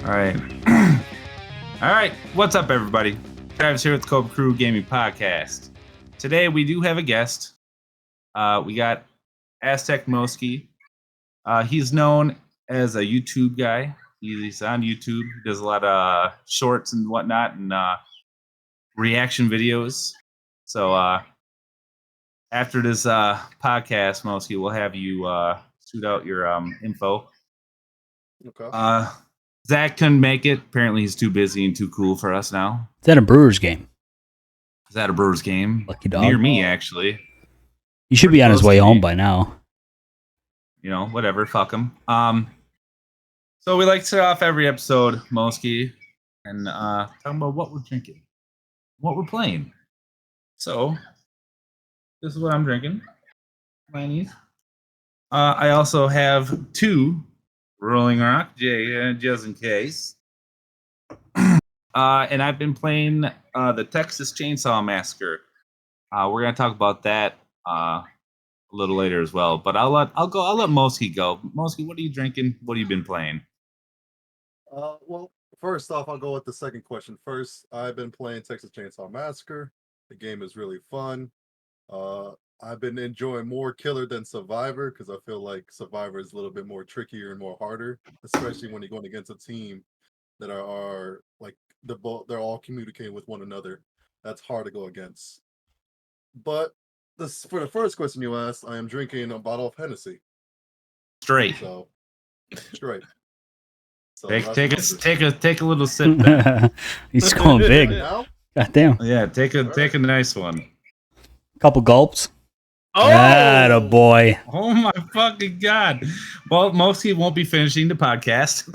All right. All right. What's up, everybody? Travis here with the Kobra Crew Gaming Podcast. Today, we do have a guest. We got Aztec Moski. He's known as a YouTube guy. He's on YouTube. He does a lot of shorts and whatnot and reaction videos. So after this podcast, Moski, we'll have you shoot out your info. Okay. Zach couldn't make it. Apparently, he's too busy and too cool for us now. Is that a Brewers game? Is that a Brewers game? Lucky dog. Near me, actually. He should be on his way home by now. You know, whatever. Fuck him. So we like to start off every episode, Moski, and talking about what we're drinking, what we're playing. So this is what I'm drinking. Chinese. I also have two Rolling Rock, just in case. And I've been playing the Texas Chainsaw Massacre. We're gonna talk about that a little later as well. But I'll let Moski go. Moski, what are you drinking? What have you been playing? Well, first off, I'll go with the second question first. I've been playing Texas Chainsaw Massacre. The game is really fun. I've been enjoying more Killer than Survivor because I feel like Survivor is a little bit more trickier and more harder, especially when you're going against a team that are like they're all communicating with one another. That's hard to go against. But for the first question you asked, I am drinking a bottle of Hennessy. Straight. So straight. So take a little sip. Then. He's going big. God damn. Yeah, take a nice one. Couple gulps. Oh, a boy. Oh my fucking god. Well, Moski won't be finishing the podcast.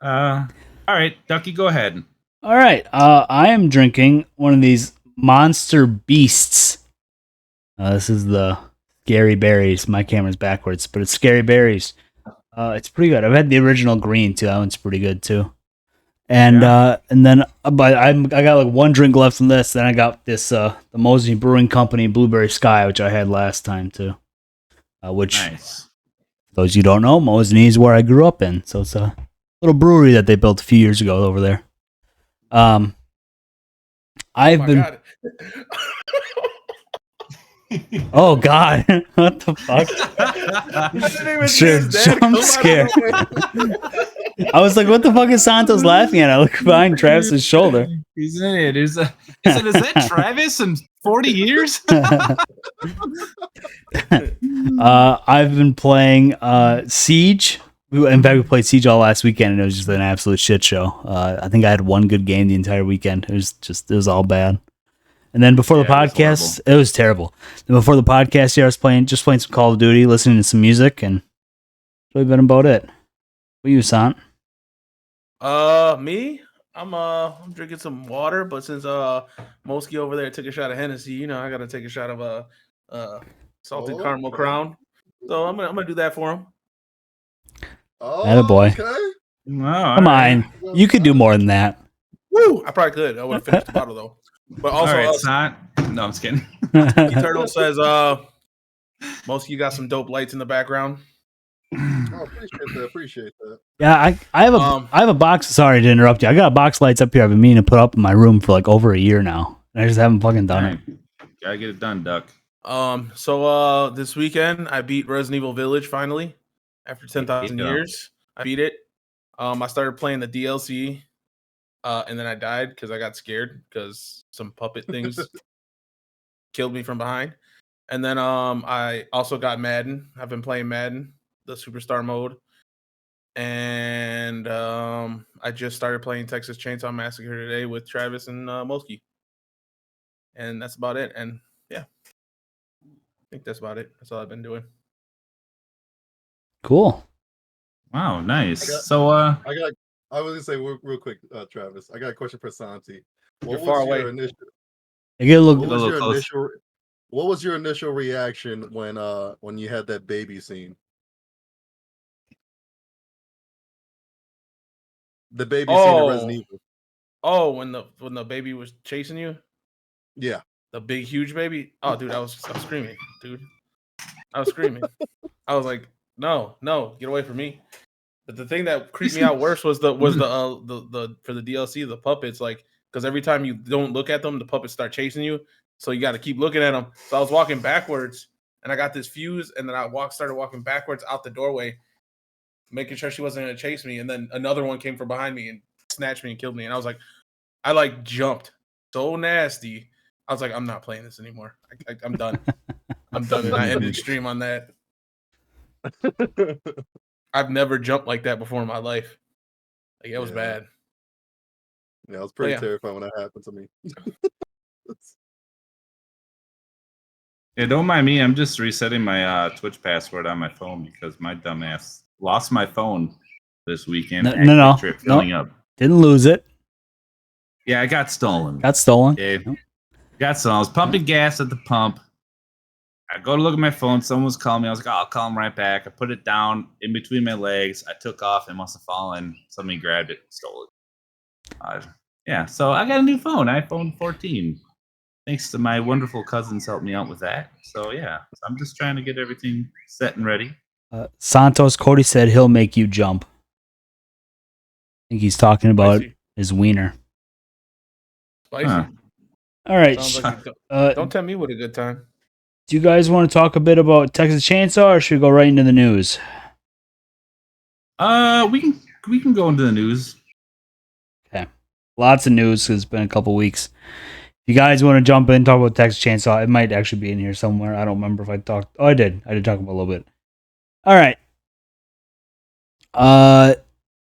All right, Ducky, go ahead. All right. I am drinking one of these Monster Beasts. This is the Scary Berries. My camera's backwards, but it's Scary Berries. It's pretty good. I've had the original green too. That one's pretty good too. And then but I got like one drink left in this. Then I got this the Mosney Brewing Company Blueberry Sky, which I had last time too. Which nice. Those you don't know, Mosney is where I grew up in. So it's a little brewery that they built a few years ago over there. I've been. God. Oh God! What the fuck? Jump scare. I was like, "What the fuck is Santos laughing at?" I look behind Travis's shoulder. He's an idiot. Is that Travis in 40 years? I've been playing Siege. In fact, we played Siege all last weekend, and it was just an absolute shit show. I think I had one good game the entire weekend. It was all bad. And then before the podcast, it was terrible. Then before the podcast, I was playing some Call of Duty, listening to some music, and that's really been about it. What you, Sant? Me? I'm drinking some water, but since Moski over there took a shot of Hennessy, I gotta take a shot of salted caramel crown. So I'm gonna do that for him. Attaboy. Okay. Wow, Come on. You could do more than that. Woo! I probably could. I would have finished the bottle though. But also, all right, Sant. No, I'm just kidding. Eternal says, Moski, you got some dope lights in the background. Oh, appreciate that. Yeah, I have a box. Sorry to interrupt you. I got box lights up here. I've been meaning to put up in my room for like over a year now. And I just haven't fucking done it. Gotta get it done, Duck. So this weekend I beat Resident Evil Village finally after 10,000 years. I beat it. I started playing the DLC, and then I died because I got scared because some puppet things killed me from behind. And then I also got Madden. I've been playing Madden, the Superstar mode. And I just started playing Texas Chainsaw Massacre today with Travis and Moski. And that's about it. And yeah, I think that's about it. That's all I've been doing. Cool. Wow, nice. I was gonna say real quick, Travis. I got a question for Santi. You're far away. What was your initial reaction when you had that baby scene? The baby scene in Resident Evil. Oh, when the baby was chasing you? Yeah. The big huge baby? Oh, dude, I was screaming, dude. I was screaming. I was like, No, get away from me. But the thing that creeped me out worse was the for the DLC, the puppets, like, because every time you don't look at them, the puppets start chasing you. So you got to keep looking at them. So I was walking backwards, and I got this fuse, and then I started walking backwards out the doorway, making sure she wasn't going to chase me. And then another one came from behind me and snatched me and killed me. And I was like, I like jumped so nasty. I was like, I'm not playing this anymore. I'm done. I'm done. And I ended the stream on that. I've never jumped like that before in my life. Like, it was bad. Yeah, it was pretty terrifying when that happened to me. Yeah, don't mind me. I'm just resetting my Twitch password on my phone because my dumbass lost my phone this weekend. No. Filling up. Didn't lose it. Yeah, it got stolen. Got stolen. Okay. Got stolen. I was pumping gas at the pump. I go to look at my phone. Someone was calling me. I was like, I'll call him right back. I put it down in between my legs. I took off. It must have fallen. Somebody grabbed it and stole it. Yeah, so I got a new phone, iPhone 14. Thanks to my wonderful cousins helped me out with that. So yeah, I'm just trying to get everything set and ready. Santos Cody said he'll make you jump. I think he's talking about his wiener. Spicy. Huh. All right. Don't tell me what a good time. Do you guys want to talk a bit about Texas Chainsaw, or should we go right into the news? We can go into the news. Okay. Lots of news because it's been a couple weeks. If you guys want to jump in, talk about Texas Chainsaw, it might actually be in here somewhere. I don't remember if I talked. Oh, I did. I did talk about it a little bit. All right.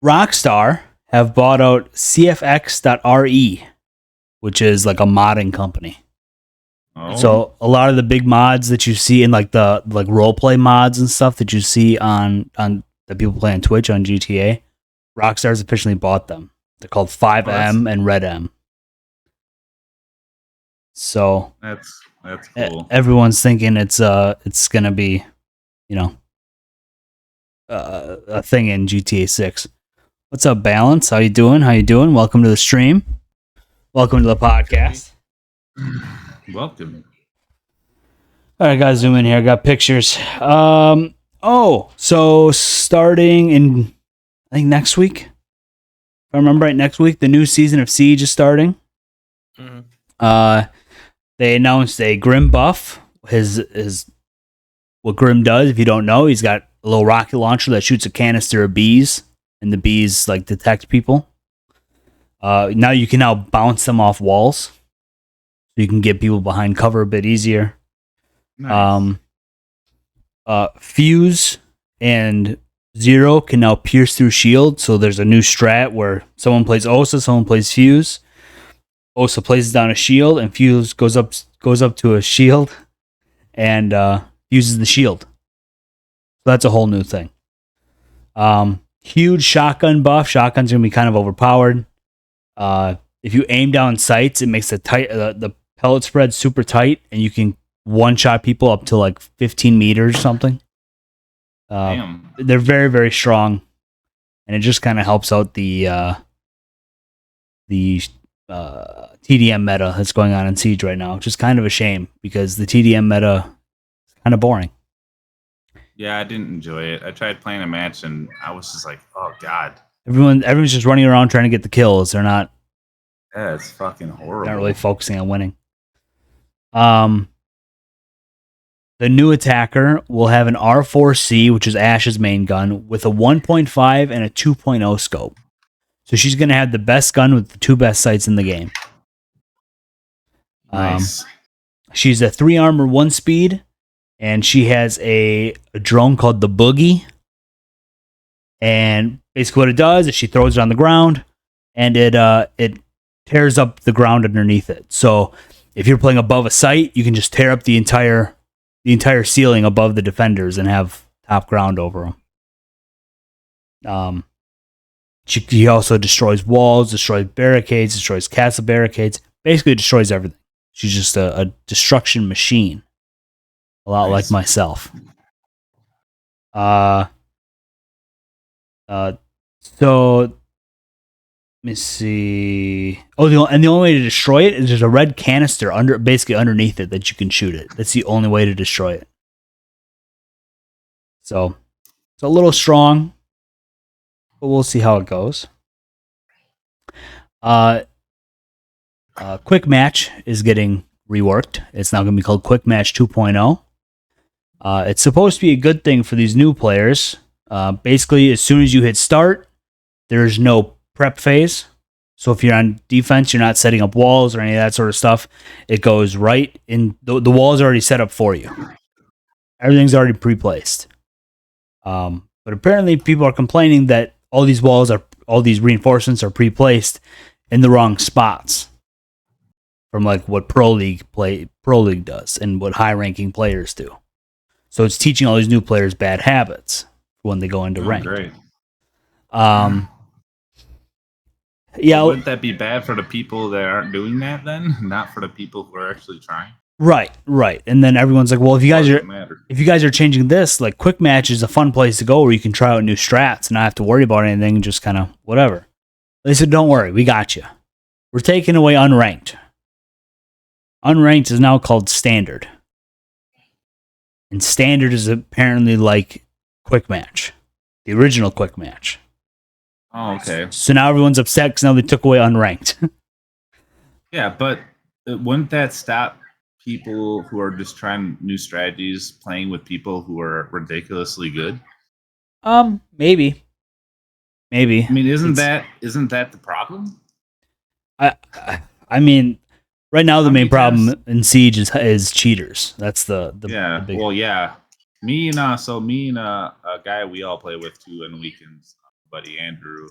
Rockstar have bought out CFX.RE, which is like a modding company. Oh. So a lot of the big mods that you see in like the roleplay mods and stuff that you see on that people play on Twitch on GTA, Rockstar's officially bought them. They're called 5M and Red M. So that's cool. Everyone's thinking it's gonna be, a thing in GTA 6. What's up, Balance? How you doing? Welcome to the stream. Welcome to the podcast. Welcome. All right, guys, zoom in here. I got pictures. So starting in, I think next week, if I remember right, next week, the new season of Siege is starting. Mm-hmm. They announced a Grim buff. His what Grim does, if you don't know, he's got a little rocket launcher that shoots a canister of bees, and the bees like detect people. Now you can bounce them off walls, so you can get people behind cover a bit easier. Nice. Fuse and Zero can now pierce through shield. So there's a new strat where someone plays Osa, someone plays Fuse. Osa places down a shield, and Fuse goes up to a shield and uses the shield. So that's a whole new thing. Huge shotgun buff. Shotgun's gonna be kind of overpowered. If you aim down sights, it makes the pellet spread super tight, and you can one-shot people up to like 15 meters or something. Damn. They're very, very strong, and it just kind of helps out the TDM meta that's going on in Siege right now, which is kind of a shame because the TDM meta is kind of boring. Yeah, I didn't enjoy it. I tried playing a match and I was just like, oh god. Everyone's just running around trying to get the kills. They're not. Yeah, it's fucking horrible. Not really focusing on winning. The new attacker will have an R4C, which is Ash's main gun, with a 1.5 and a 2.0 scope. So she's going to have the best gun with the two best sights in the game. Nice. She's a 3 armor, 1 speed, and she has a drone called the Boogie. And basically what it does is she throws it on the ground, and it tears up the ground underneath it. So if you're playing above a site, you can just tear up the entire ceiling above the defenders and have top ground over them. She also destroys walls, destroys barricades, destroys castle barricades, basically destroys everything. She's just a destruction machine. A lot like myself. So let me see. Oh, the only way to destroy it is there's a red canister basically underneath it that you can shoot it. That's the only way to destroy it. So It's a little strong, but we'll see how it goes. Quick Match is getting reworked. It's now going to be called Quick Match 2.0. It's supposed to be a good thing for these new players. Basically, as soon as you hit start, there's no prep phase. So if you're on defense, you're not setting up walls or any of that sort of stuff. It goes right in. The wall is already set up for you. Everything's already pre-placed. But apparently people are complaining that all these reinforcements are pre-placed in the wrong spots from like what Pro League does and what high-ranking players do. So it's teaching all these new players bad habits when they go into ranked. Great. Yeah, wouldn't that be bad for the people that aren't doing that then? Not for the people who are actually trying? right. And then everyone's like, well, if you guys are changing this, like Quick Match is a fun place to go where you can try out new strats and not have to worry about anything, just kind of whatever. They said, don't worry, we got you. We're taking away unranked. Unranked is now called standard. And standard is apparently like Quick Match, the original Quick Match. Oh, okay. So now everyone's upset because now they took away unranked. Yeah, but wouldn't that stop people who are just trying new strategies playing with people who are ridiculously good? Maybe. I mean, isn't that the problem? I mean, right now the main problem in Siege is cheaters. That's the big... Well, yeah. Me and a guy we all play with too on the weekends, buddy Andrew.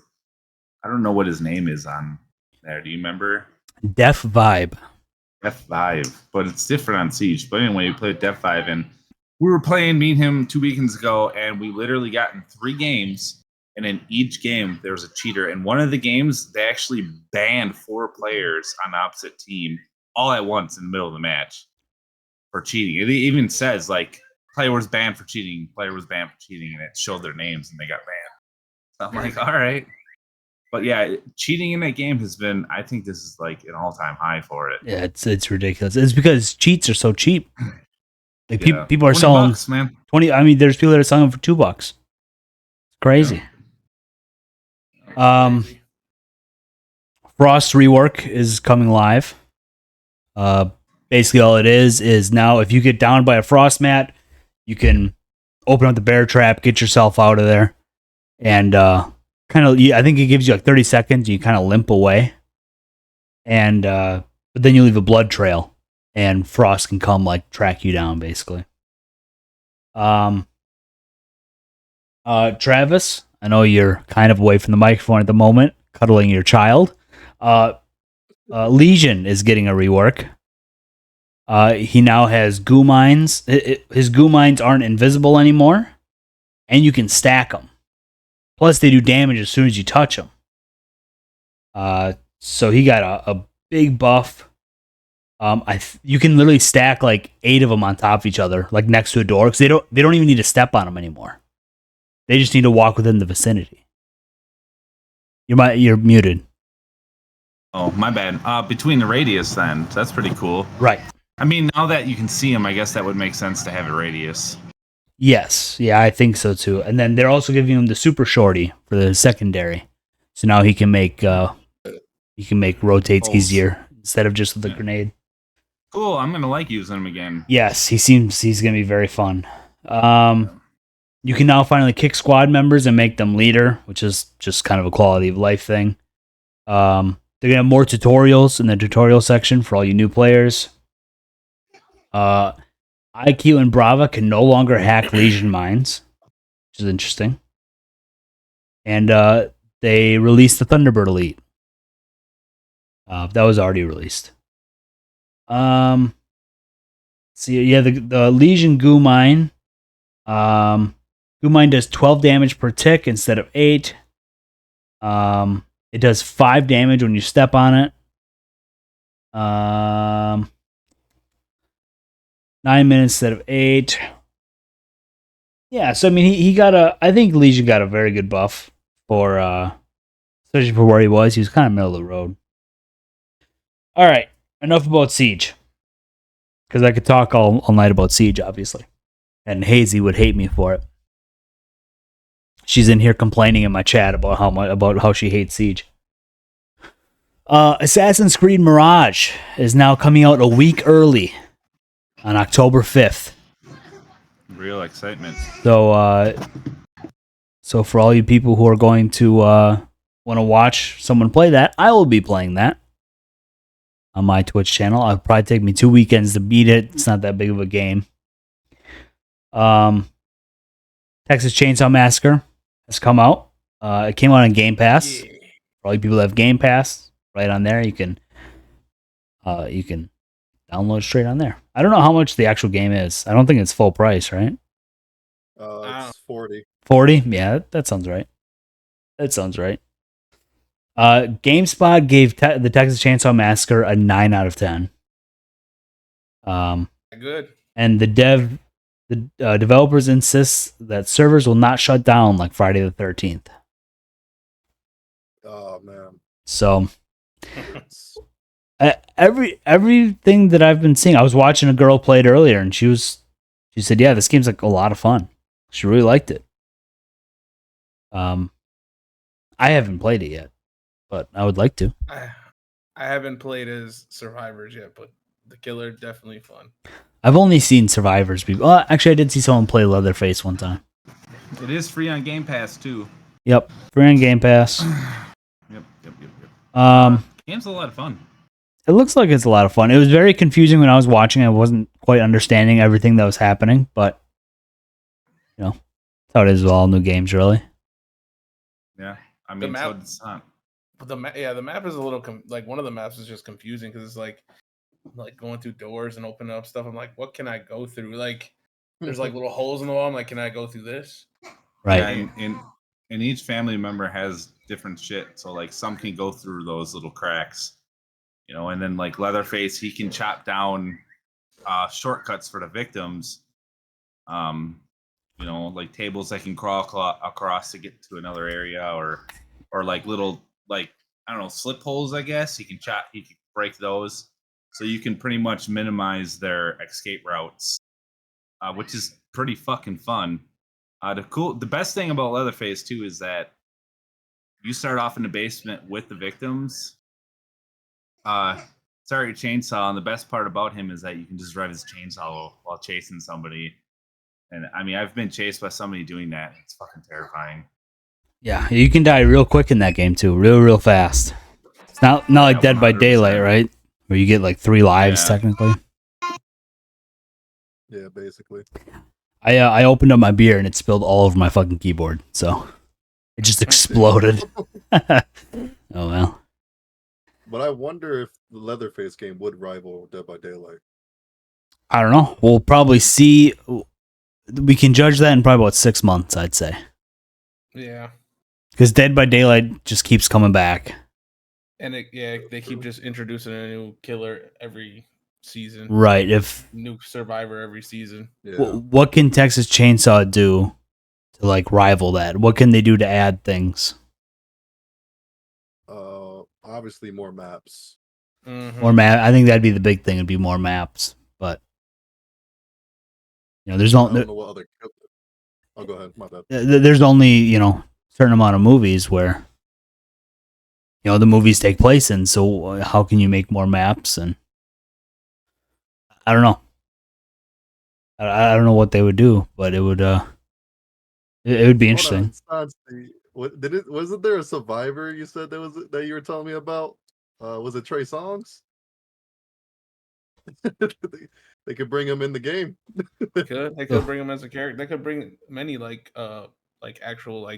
I don't know what his name is on there. Do you remember? Def Vibe, but it's different on Siege. But anyway, we played Def Vibe, and we were playing me and him 2 weekends ago, and we literally got in 3 games. And in each game, there was a cheater. In one of the games, they actually banned 4 players on the opposite team all at once in the middle of the match for cheating. It even says, like, player was banned for cheating, and it showed their names, and they got banned. So I'm like, all right. But yeah, cheating in that game has been, I think this is like an all-time high for it. Yeah, it's ridiculous. It's because cheats are so cheap. Like people are selling $20, man. 20. I mean, there's people that are selling them for $2. It's crazy. Frost rework is coming live. Basically all it is now if you get downed by a frost mat, you can open up the bear trap, get yourself out of there, and I think it gives you like 30 seconds. You kind of limp away, and but then you leave a blood trail, and frost can come like track you down basically. Travis, I know you're kind of away from the microphone at the moment, cuddling your child. Legion is getting a rework. He now has goo mines. His goo mines aren't invisible anymore, and you can stack them. Plus, they do damage as soon as you touch them. So he got a big buff. You can literally stack like 8 of them on top of each other, like next to a door, because they don't even need to step on them anymore. They just need to walk within the vicinity. You're muted. Oh, my bad. Between the radius, then that's pretty cool. Right. I mean, now that you can see them, I guess that would make sense to have a radius. Yes, yeah, I think so too. And then they're also giving him the super shorty for the secondary, so now he can make rotates easier instead of just with a grenade. Cool. I'm gonna like using him again. Yes, he's gonna be very fun. You can now finally kick squad members and make them leader, which is just kind of a quality of life thing. They're gonna have more tutorials in the tutorial section for all you new players. IQ and Brava can no longer hack Legion mines, which is interesting. And they released the Thunderbird Elite. That was already released. So yeah, the Legion Goo Mine. Goo Mine does 12 damage per tick instead of 8. It does 5 damage when you step on it. 9 minutes instead of 8. Yeah, so I mean, I think Legion got a very good buff for, especially for where he was. He was kind of middle of the road. All right, enough about Siege, because I could talk all night about Siege, obviously, and Hazy would hate me for it. She's in here complaining in my chat about how she hates Siege. Assassin's Creed Mirage is now coming out a week early on October 5th. Real excitement. So for all you people who are going to want to watch someone play that, I will be playing that on my Twitch channel. It'll probably take me 2 weekends to beat it. It's not that big of a game. Texas Chainsaw Massacre has come out. It came out on Game Pass. Yeah. For all you people that have Game Pass, right on there, you can download straight on there. I don't know how much the actual game is. I don't think it's full price, right? It's 40. 40? Yeah, that sounds right. That sounds right. GameSpot gave the Texas Chainsaw Massacre a 9 out of 10. Good. And the developers insist that servers will not shut down like Friday the 13th. Oh man. So everything that I've been seeing, I was watching a girl play it earlier, and she said, "Yeah, this game's like a lot of fun." She really liked it. I haven't played it yet, but I would like to. I haven't played as survivors yet, but the killer definitely fun. I've only seen survivors be. Well, actually, I did see someone play Leatherface one time. It is free on Game Pass too. Yep, free on Game Pass. Yep. Game's a lot of fun. It looks like it's a lot of fun. It was very confusing when I was watching. I wasn't quite understanding everything that was happening, but that's how it is with all new games, really. Yeah, I mean, map- so it's not. But the map is a little like one of the maps is just confusing because it's like going through doors and opening up stuff. I'm like, what can I go through? Like, there's like little holes in the wall. I'm like, can I go through this? Right. Yeah, and each family member has different shit. So like some can go through those little cracks, and then like Leatherface, he can chop down shortcuts for the victims. Like tables that can crawl across to get to another area, or like little like I don't know slip holes. I guess he can break those, so you can pretty much minimize their escape routes, which is pretty fucking fun. The best thing about Leatherface too is that you start off in the basement with the victims. Sorry, chainsaw. And the best part about him is that you can just drive his chainsaw while chasing somebody. And I mean, I've been chased by somebody doing that. It's fucking terrifying. Yeah, you can die real quick in that game too, real fast. It's not like Dead by 100%. Daylight, right? Where you get like 3 lives technically. Yeah, basically. I opened up my beer and it spilled all over my fucking keyboard, so it just exploded. Oh well. But I wonder if the Leatherface game would rival Dead by Daylight. I don't know. We'll probably see. We can judge that in probably about 6 months, I'd say. Yeah. Because Dead by Daylight just keeps coming back. And they keep just introducing a new killer every season. Right. If new survivor every season. Yeah. What can Texas Chainsaw do to like rival that? What can they do to add things? Obviously more maps. Mm-hmm. More map. I think that'd be the big thing. It'd be more maps. But there's I no. don't know what other. Oh, go ahead. My bad. There's only certain amount of movies where the movies take place in. So how can you make more maps? And I don't know. I don't know what they would do, but it would it would be interesting. Wasn't there a survivor you said that you were telling me about? Was it Trey Songz? They could bring him in the game. They could bring him as a character. They could bring many actual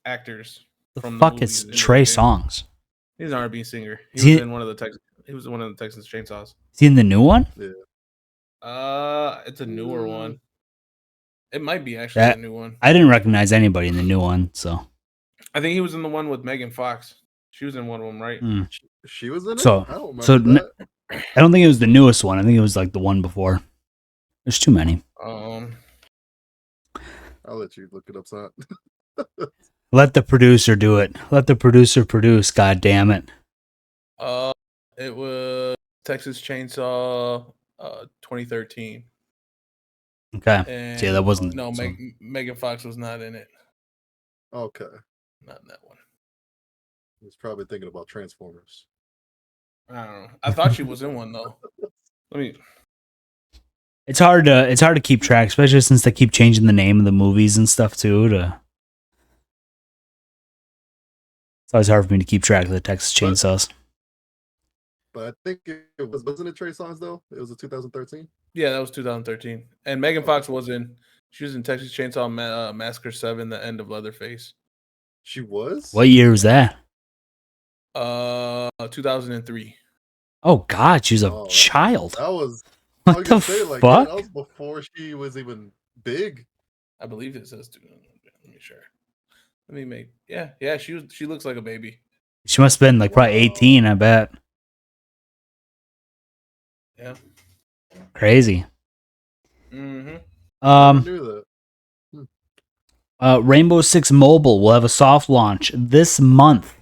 actors. The from fuck the is movies Trey into the game. Songz? He's an R&B singer. Is he- He was in one of the Texas Chainsaws. Is he in the new one? It's a newer one. It might be actually That- a new one. I didn't recognize anybody in the new one, so I think he was in the one with Megan Fox. She was in one of them, right? She was in it. So- I don't so remember that. I don't think it was the newest one. I think it was like the one before. There's too many. I'll let you look it up, son. Let the producer do it. Let the producer produce. God damn it! It was Texas Chainsaw 2013. Okay. And So yeah, that wasn't. no. so- Megan Fox was not in it. Okay. Not in that one. He's probably thinking about Transformers. I don't know. I thought she was in one though. Let me. It's hard to keep track, especially since they keep changing the name of the movies and stuff too. It's always hard for me to keep track of the Texas Chainsaws. But I think wasn't it Trey Songz though? It was a 2013. Yeah, that was 2013. And Megan Fox was in. She was in Texas Chainsaw Massacre 7, The End of Leatherface. She was. What year was that? 2003. Oh God, she was a Oh, child. That was. What I was the gonna say, like, fuck? that was before she was even big. I believe it says. Let me sure. Let me make. Yeah. She looks like a baby. She must have been like probably 18, I bet. Yeah. Crazy. Mm-hmm. I knew that. Rainbow Six Mobile will have a soft launch this month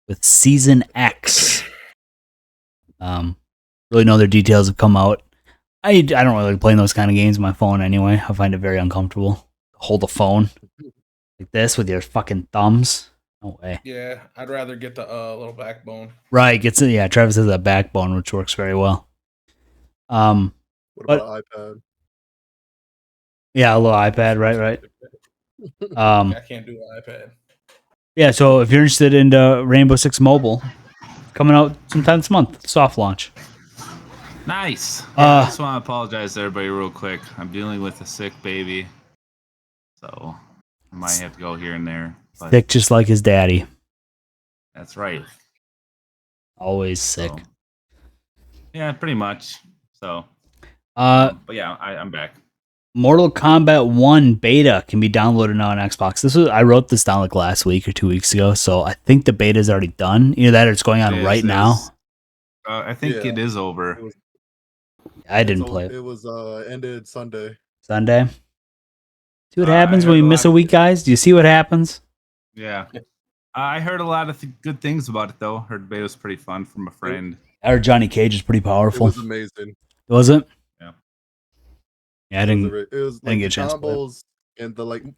with Season X. Really no other details have come out. I don't really like playing those kind of games on my phone anyway. I find it very uncomfortable. Hold a phone like this with your fucking thumbs. No way. Yeah, I'd rather get the little backbone. Right, Travis has a backbone, which works very well. What but- about iPad? Yeah, a little iPad, right. I can't do an iPad. Yeah, so if you're interested in Rainbow Six Mobile, coming out sometime this month, soft launch. Nice. Yeah, I just want to apologize to everybody real quick. I'm dealing with a sick baby, so I might have to go here and there. But Sick just like his daddy. that's right. Always sick. So, yeah, pretty much. So, But yeah, I'm back. Mortal Kombat 1 beta can be downloaded now on Xbox. I wrote this down like last week or 2 weeks ago, so I think the beta is already done. Either that or it's going on right now. I think it is over. I didn't play it. It was ended Sunday. Sunday. See what I happens when heard we a miss lot a of- week, guys? Do you see what happens? Yeah. I heard a lot of good things about it, though. Heard the beta was pretty fun from a friend. I heard Johnny Cage is pretty It powerful. was amazing. Was it? Yeah. Yeah, I didn't. It was didn't like get a the chance to play it. combos and the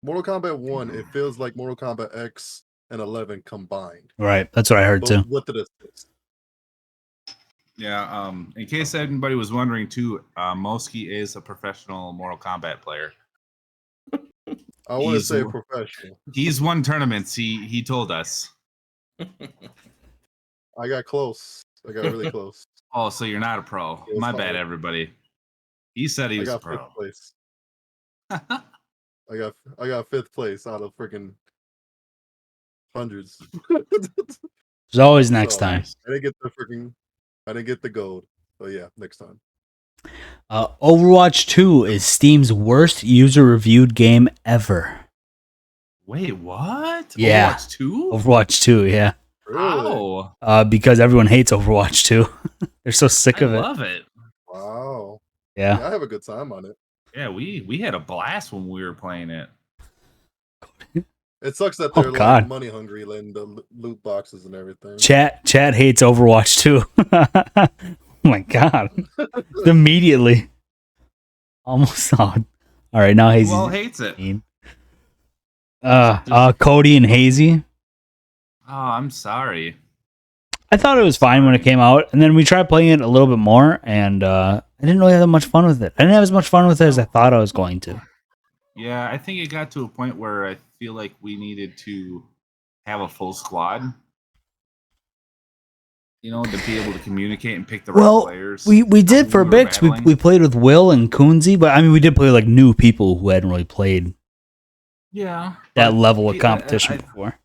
Mortal Kombat 1. It feels like Mortal Kombat X and 11 combined. Right, that's what I heard too. But with the distance. Yeah. In case anybody was wondering, too, Moski is a professional Mortal Kombat player. I want to He's- say professional. He's won tournaments. He told us. I got close. I got really close. Oh, so you're not a pro? It was My bad, hard. everybody. He said he I was a got pro. fifth place. I got fifth place out of freaking hundreds. There's always next So, time. I didn't get the gold. But yeah, next time. Overwatch 2 is Steam's worst user-reviewed game ever. Wait, what? Yeah. Overwatch 2? Overwatch 2, yeah. Really? How? Because everyone hates Overwatch 2. They're so sick I of it. love it. Wow. Yeah. Yeah, I have a good time on it. Yeah, we had a blast when we were playing it. It sucks that Oh, they're God. money hungry, letting the loot boxes and everything. Chat hates Overwatch 2. Oh my god. Immediately. Almost on. All right, now Hazy's Who all hates it? mean. Cody and Hazy. Oh, I'm sorry. I thought it was fine when it came out, and then we tried playing it a little bit more, and I didn't really have that much fun with it. I didn't have as much fun with it as I thought I was going to. Yeah, I think it got to a point where I feel like we needed to have a full squad. You know, to be able to communicate and pick the right players. We did for a who we were bit. 'Cause battling. we played with Will and Coonsy, but I mean, we did play like new people who hadn't really played Yeah. that but level of I- competition I- before.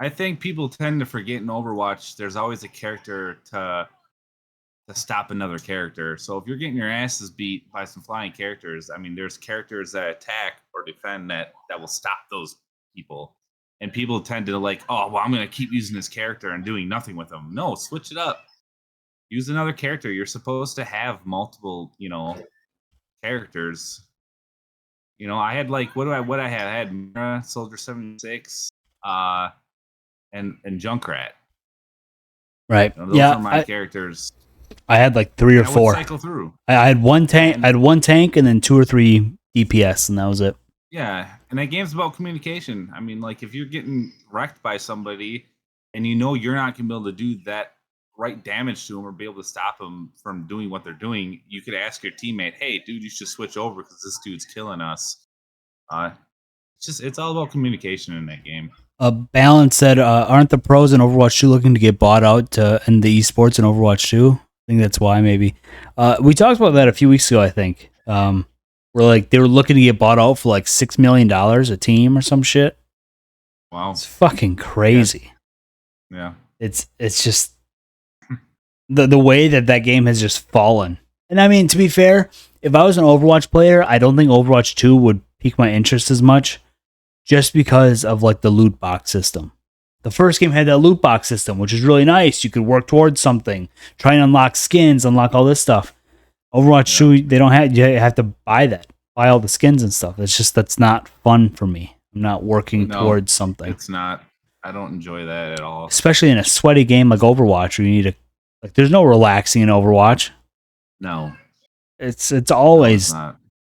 I think people tend to forget in Overwatch there's always a character to stop another character. So if you're getting your asses beat by some flying characters, I mean there's characters that attack or defend that will stop those people. And people tend to like, oh well, I'm gonna keep using this character and doing nothing with them. No, switch it up. Use another character. You're supposed to have multiple, characters. I had like what I had? I had Mira, Soldier 76, and Junkrat. Right. Those Yeah. are my characters. I had like 3 or I would 4. cycle through. I had one tank. I had one tank and then 2 or 3 DPS, and that was it. Yeah, and that game's about communication. I mean, like if you're getting wrecked by somebody, and you know you're not gonna be able to do that right damage to them or be able to stop them from doing what they're doing, you could ask your teammate, "Hey, dude, you should switch over because this dude's killing us." It's all about communication in that game. Balance said, "Aren't the pros in Overwatch 2 looking to get bought out in the esports in Overwatch 2? I think that's why maybe. We talked about that a few weeks ago. I think where like they were looking to get bought out for like $6 million a team or some shit. Wow, It's fucking crazy. yeah. It's just the way that game has just fallen. And I mean, to be fair, if I was an Overwatch player, I don't think Overwatch 2 would pique my interest as much, just because of like the loot box system. The first game had that loot box system, which is really nice. You could work towards something, try and unlock skins, unlock all this stuff. Overwatch 2, they don't have, you have to buy all the skins and stuff. It's just, that's not fun for me. I'm not working towards something. It's not. I don't enjoy that at all. Especially in a sweaty game like Overwatch, where you need to, like, there's no relaxing in Overwatch. No, It's always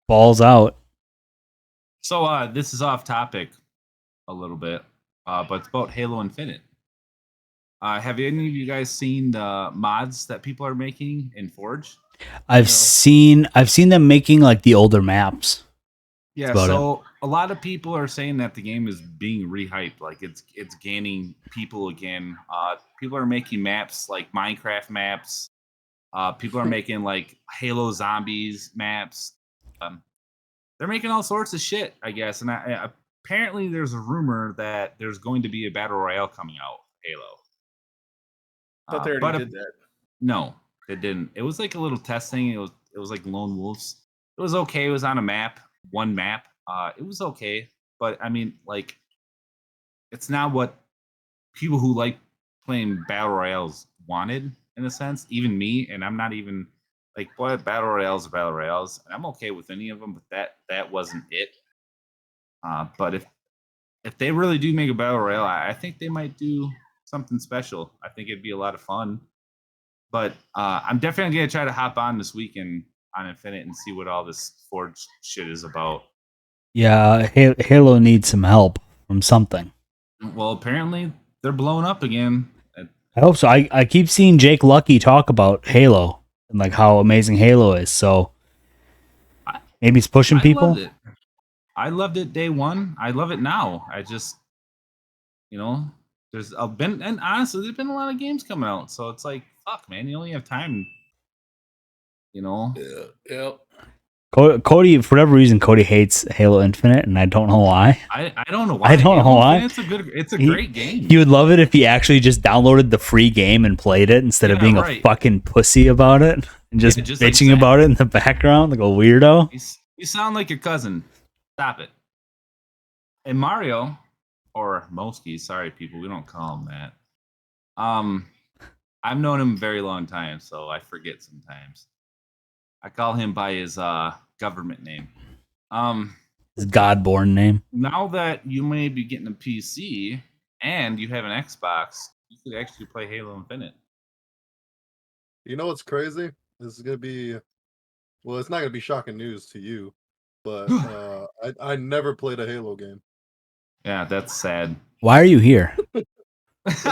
balls out. So this is off topic a little bit, but it's about Halo Infinite. Have any of you guys seen the mods that people are making in Forge? I've seen them making like the older maps. Yeah, so a lot of people are saying that the game is being rehyped, like it's gaining people again. People are making maps like Minecraft maps. People are making like Halo Zombies maps. They're making all sorts of shit, I guess. And apparently there's a rumor that there's going to be a battle royale coming out, Halo. But they already did that. No, it didn't. It was like a little test thing. It was like Lone Wolves. It was okay. It was on a map, one map. It was okay. But I mean, like, it's not what people who like playing battle royales wanted, in a sense. Even me, and I'm not even like, boy, battle royales are battle royales, and I'm okay with any of them, but that wasn't it. But if they really do make a battle royale, I think they might do something special. I think it'd be a lot of fun. But I'm definitely gonna try to hop on this weekend on Infinite and see what all this Forge shit is about. Yeah, Halo needs some help from something. Well, apparently they're blowing up again. I hope so. I keep seeing Jake Lucky talk about Halo and like how amazing Halo is. So maybe it's pushing people. I loved it day one. I love it now. I just, there's been, and honestly, there's been a lot of games coming out. So it's like, fuck, man, you only have time. Yeah. Cody, for whatever reason, Cody hates Halo Infinite, and I don't know why. I don't know why. I don't know why. It's a great game. He would love it if he actually just downloaded the free game and played it instead of being a fucking pussy about it and just bitching like about it in the background like a weirdo. You sound like your cousin. Stop it. And Mario, or Moski, sorry people, we don't call him that. I've known him a very long time, so I forget sometimes. I call him by his government name. His God-born name. Now that you may be getting a PC and you have an Xbox, you could actually play Halo Infinite. You know what's crazy? This is gonna be, well, it's not gonna be shocking news to you, but I never played a Halo game. Yeah, that's sad. Why are you here? Because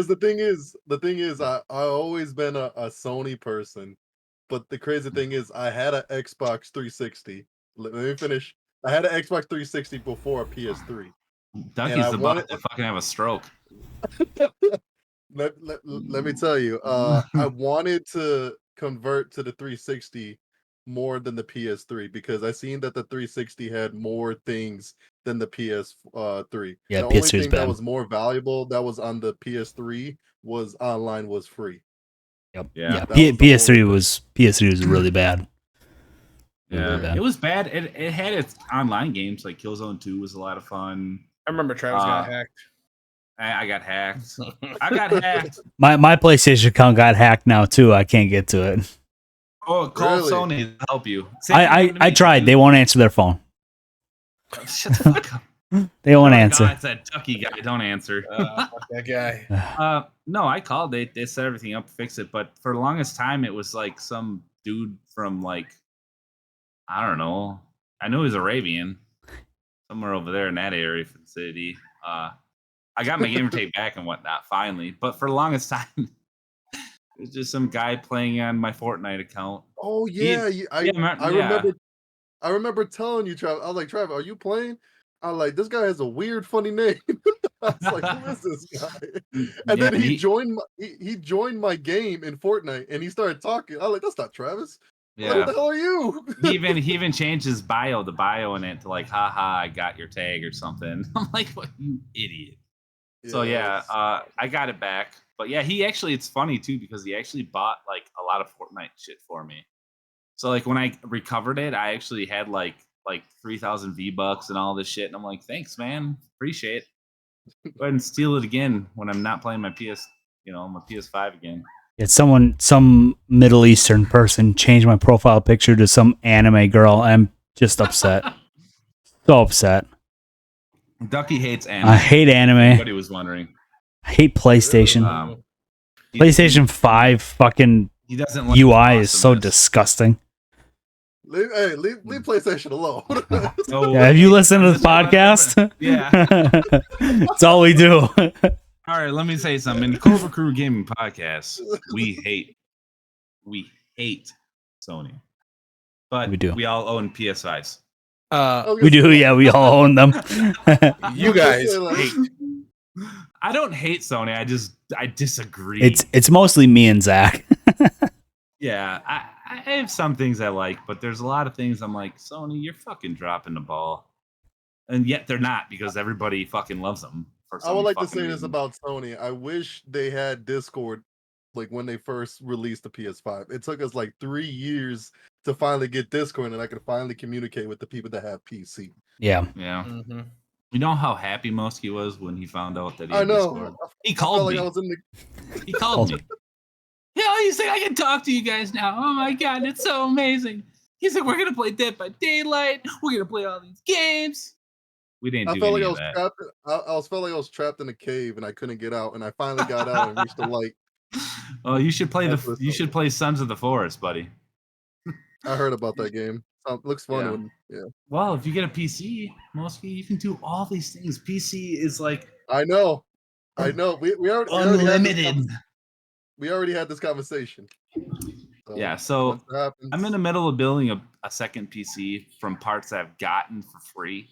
the thing is, I always been a Sony person, but the crazy thing is, I had an Xbox 360. Let me finish. I had an Xbox 360 before a PS3. Ducky's about to fucking have a stroke. Let me tell you, I wanted to convert to the 360 more than the PS3 because I seen that the 360 had more things than the PS3. Yeah, the PS3 only is thing bad. that was more valuable that was on the PS3 was online was free. Yep. Yeah. PS3 was really bad. Yeah, it was bad. It had its online games like Killzone 2 was a lot of fun. I remember Travis got hacked. I got hacked. I got hacked. My PlayStation account got hacked now too. I can't get to it. Oh, call Sony to help you. I tried. They won't answer their phone. Shut the fuck up. They won't Oh, answer. God, it's that Ducky guy. Don't answer. Fuck that guy. No, I called. They set everything up to fix it, but for the longest time, it was like some dude from like, I don't know. I knew he was Arabian, somewhere over there in that area of the city. I got my gamer tag back and whatnot finally, but for the longest time, it was just some guy playing on my Fortnite account. Oh yeah, I remember telling you, Trav. I was like, Trav, are you playing? I was like, this guy has a weird, funny name. I was like, who is this guy? And then he joined my game in Fortnite, and he started talking. I was like, that's not Travis. Yeah. Like, what the hell are you? he even changed his bio, the bio in it to like, haha, I got your tag or something. I'm like, what, you idiot. So yeah, I got it back. But yeah, it's funny too, because he actually bought like a lot of Fortnite shit for me. So like when I recovered it, I actually had like 3,000 V-Bucks and all this shit. And I'm like, thanks, man. Appreciate it. Go ahead and steal it again when I'm not playing my my PS5 again. Yeah, some Middle Eastern person changed my profile picture to some anime girl. I'm just upset. So upset. Ducky hates anime. I hate anime. Everybody was wondering. I hate PlayStation. PlayStation 5 fucking he doesn't like UI is so disgusting. Leave PlayStation alone. Yeah, have you listened to the podcast? Yeah. That's all we do. All right, let me say something. In the Kobra Crew Gaming Podcast, we hate Sony. But we all own PS5s. We do, yeah, we all own them. You guys hate. I don't hate Sony. I disagree. It's mostly me and Zach. Yeah, I have some things I like, but there's a lot of things I'm like, Sony, you're fucking dropping the ball. And yet they're not, because everybody fucking loves them. I would like to say this about Sony. I wish they had Discord like when they first released the PS5. It took us like 3 years to finally get Discord, and I could finally communicate with the people that have PC. Yeah. Yeah. Mm-hmm. You know how happy Moski was when he found out that he I had know. Discord? He called me. He called me. Yeah, he's like, I can talk to you guys now. Oh my god, it's so amazing. He's like, we're gonna play Dead by Daylight. We're gonna play all these games. We didn't do any of that. I felt like I was trapped in a cave and I couldn't get out, and I finally got out and reached the light. Oh, you should play Sons of the Forest, buddy. I heard about that game. Looks fun. Yeah. Well, if you get a PC, Moski, you can do all these things. PC is like I know. We already unlimited. We already had this conversation. So I'm in the middle of building a second PC from parts that I've gotten for free.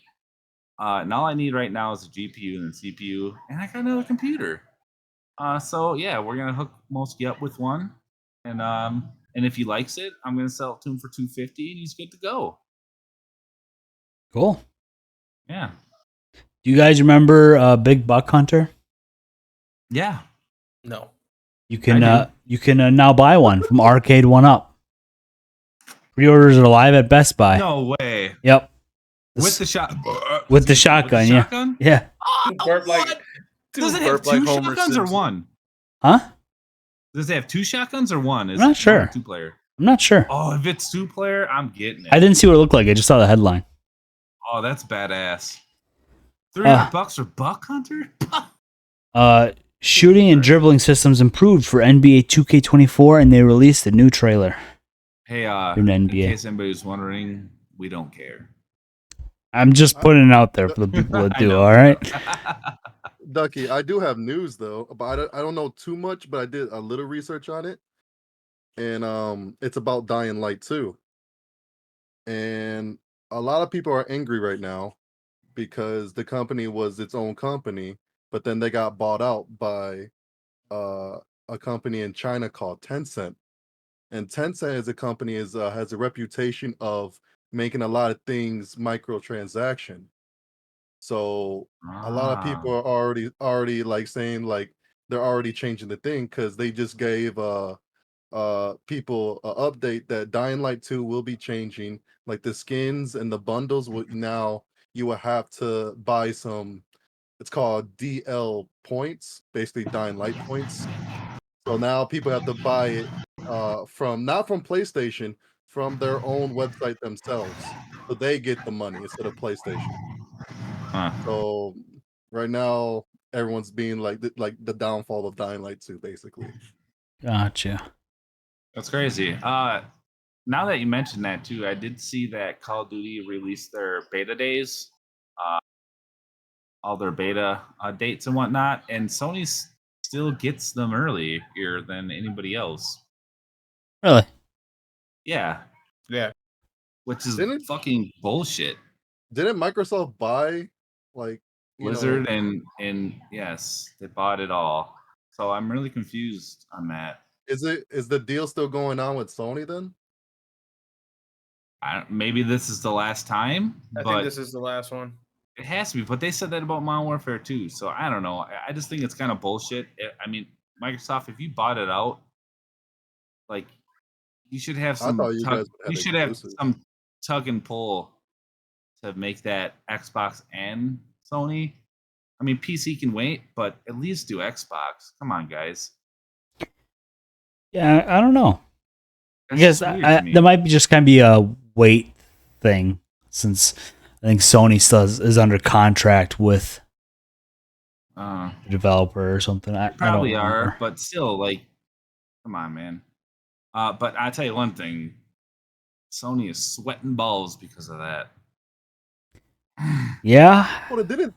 And all I need right now is a GPU and a CPU, and I got another computer. So yeah, we're gonna hook Moski up with one, and if he likes it, I'm gonna sell it to him for $250, and he's good to go. Cool. Yeah. Do you guys remember Big Buck Hunter? Yeah. No. You can now buy one from Arcade 1UP. Pre-orders are live at Best Buy. No way. Yep. With the shotgun, yeah. Yeah. Does it have two shotguns or one? Huh? Does it have two shotguns or one? I'm not sure. 2-player. I'm not sure. Oh, if it's 2-player, I'm getting it. I didn't see what it looked like. I just saw the headline. Oh, that's badass. $300 for Buck Hunter? Shooting and dribbling systems improved for NBA 2K24, and they released a new trailer. Hey, in case anybody's wondering, we don't care. I'm just putting it out there for the people that do, all right? Ducky, I do have news though, but I don't know too much, but I did a little research on it. And it's about Dying Light 2. And a lot of people are angry right now because the company was its own company, but then they got bought out by a company in China called Tencent. And Tencent as a company has a reputation of making a lot of things microtransaction. So a lot of people are already like saying like they're already changing the thing because they just gave people an update that Dying Light 2 will be changing. Like the skins and the bundles now you will have to buy some. It's called DL points, basically Dying Light points. So now people have to buy it not from PlayStation, from their own website themselves. So they get the money instead of PlayStation. So right now, everyone's being like the downfall of Dying Light 2, basically. Gotcha. That's crazy. Now that you mentioned that too, I did see that Call of Duty released their beta days, all their beta dates and whatnot, and Sony still gets them earlier than anybody else. Really? Yeah, Yeah. which is Didn't- fucking bullshit. Didn't Microsoft buy like Blizzard and yes, they bought it all. So I'm really confused on that. Is the deal still going on with Sony then? Maybe this is the last time, I but think this is the last one. it has to be. But they said that about Modern Warfare 2, so I don't know. I just think it's kind of bullshit. I mean, Microsoft, if you bought it out, like you should have I some. thought you guys would have You should have exclusives. some tug and pull to make that Xbox and Sony. I mean, PC can wait, but at least do Xbox. Come on, guys. Yeah, I don't know. I That's guess just weird to me. that might be just kind of be a wait thing, since I think Sony still is under contract with the developer or something. I Probably don't are, remember. but still, like, come on, man. But I tell you one thing, Sony is sweating balls because of that. Yeah, Well, didn't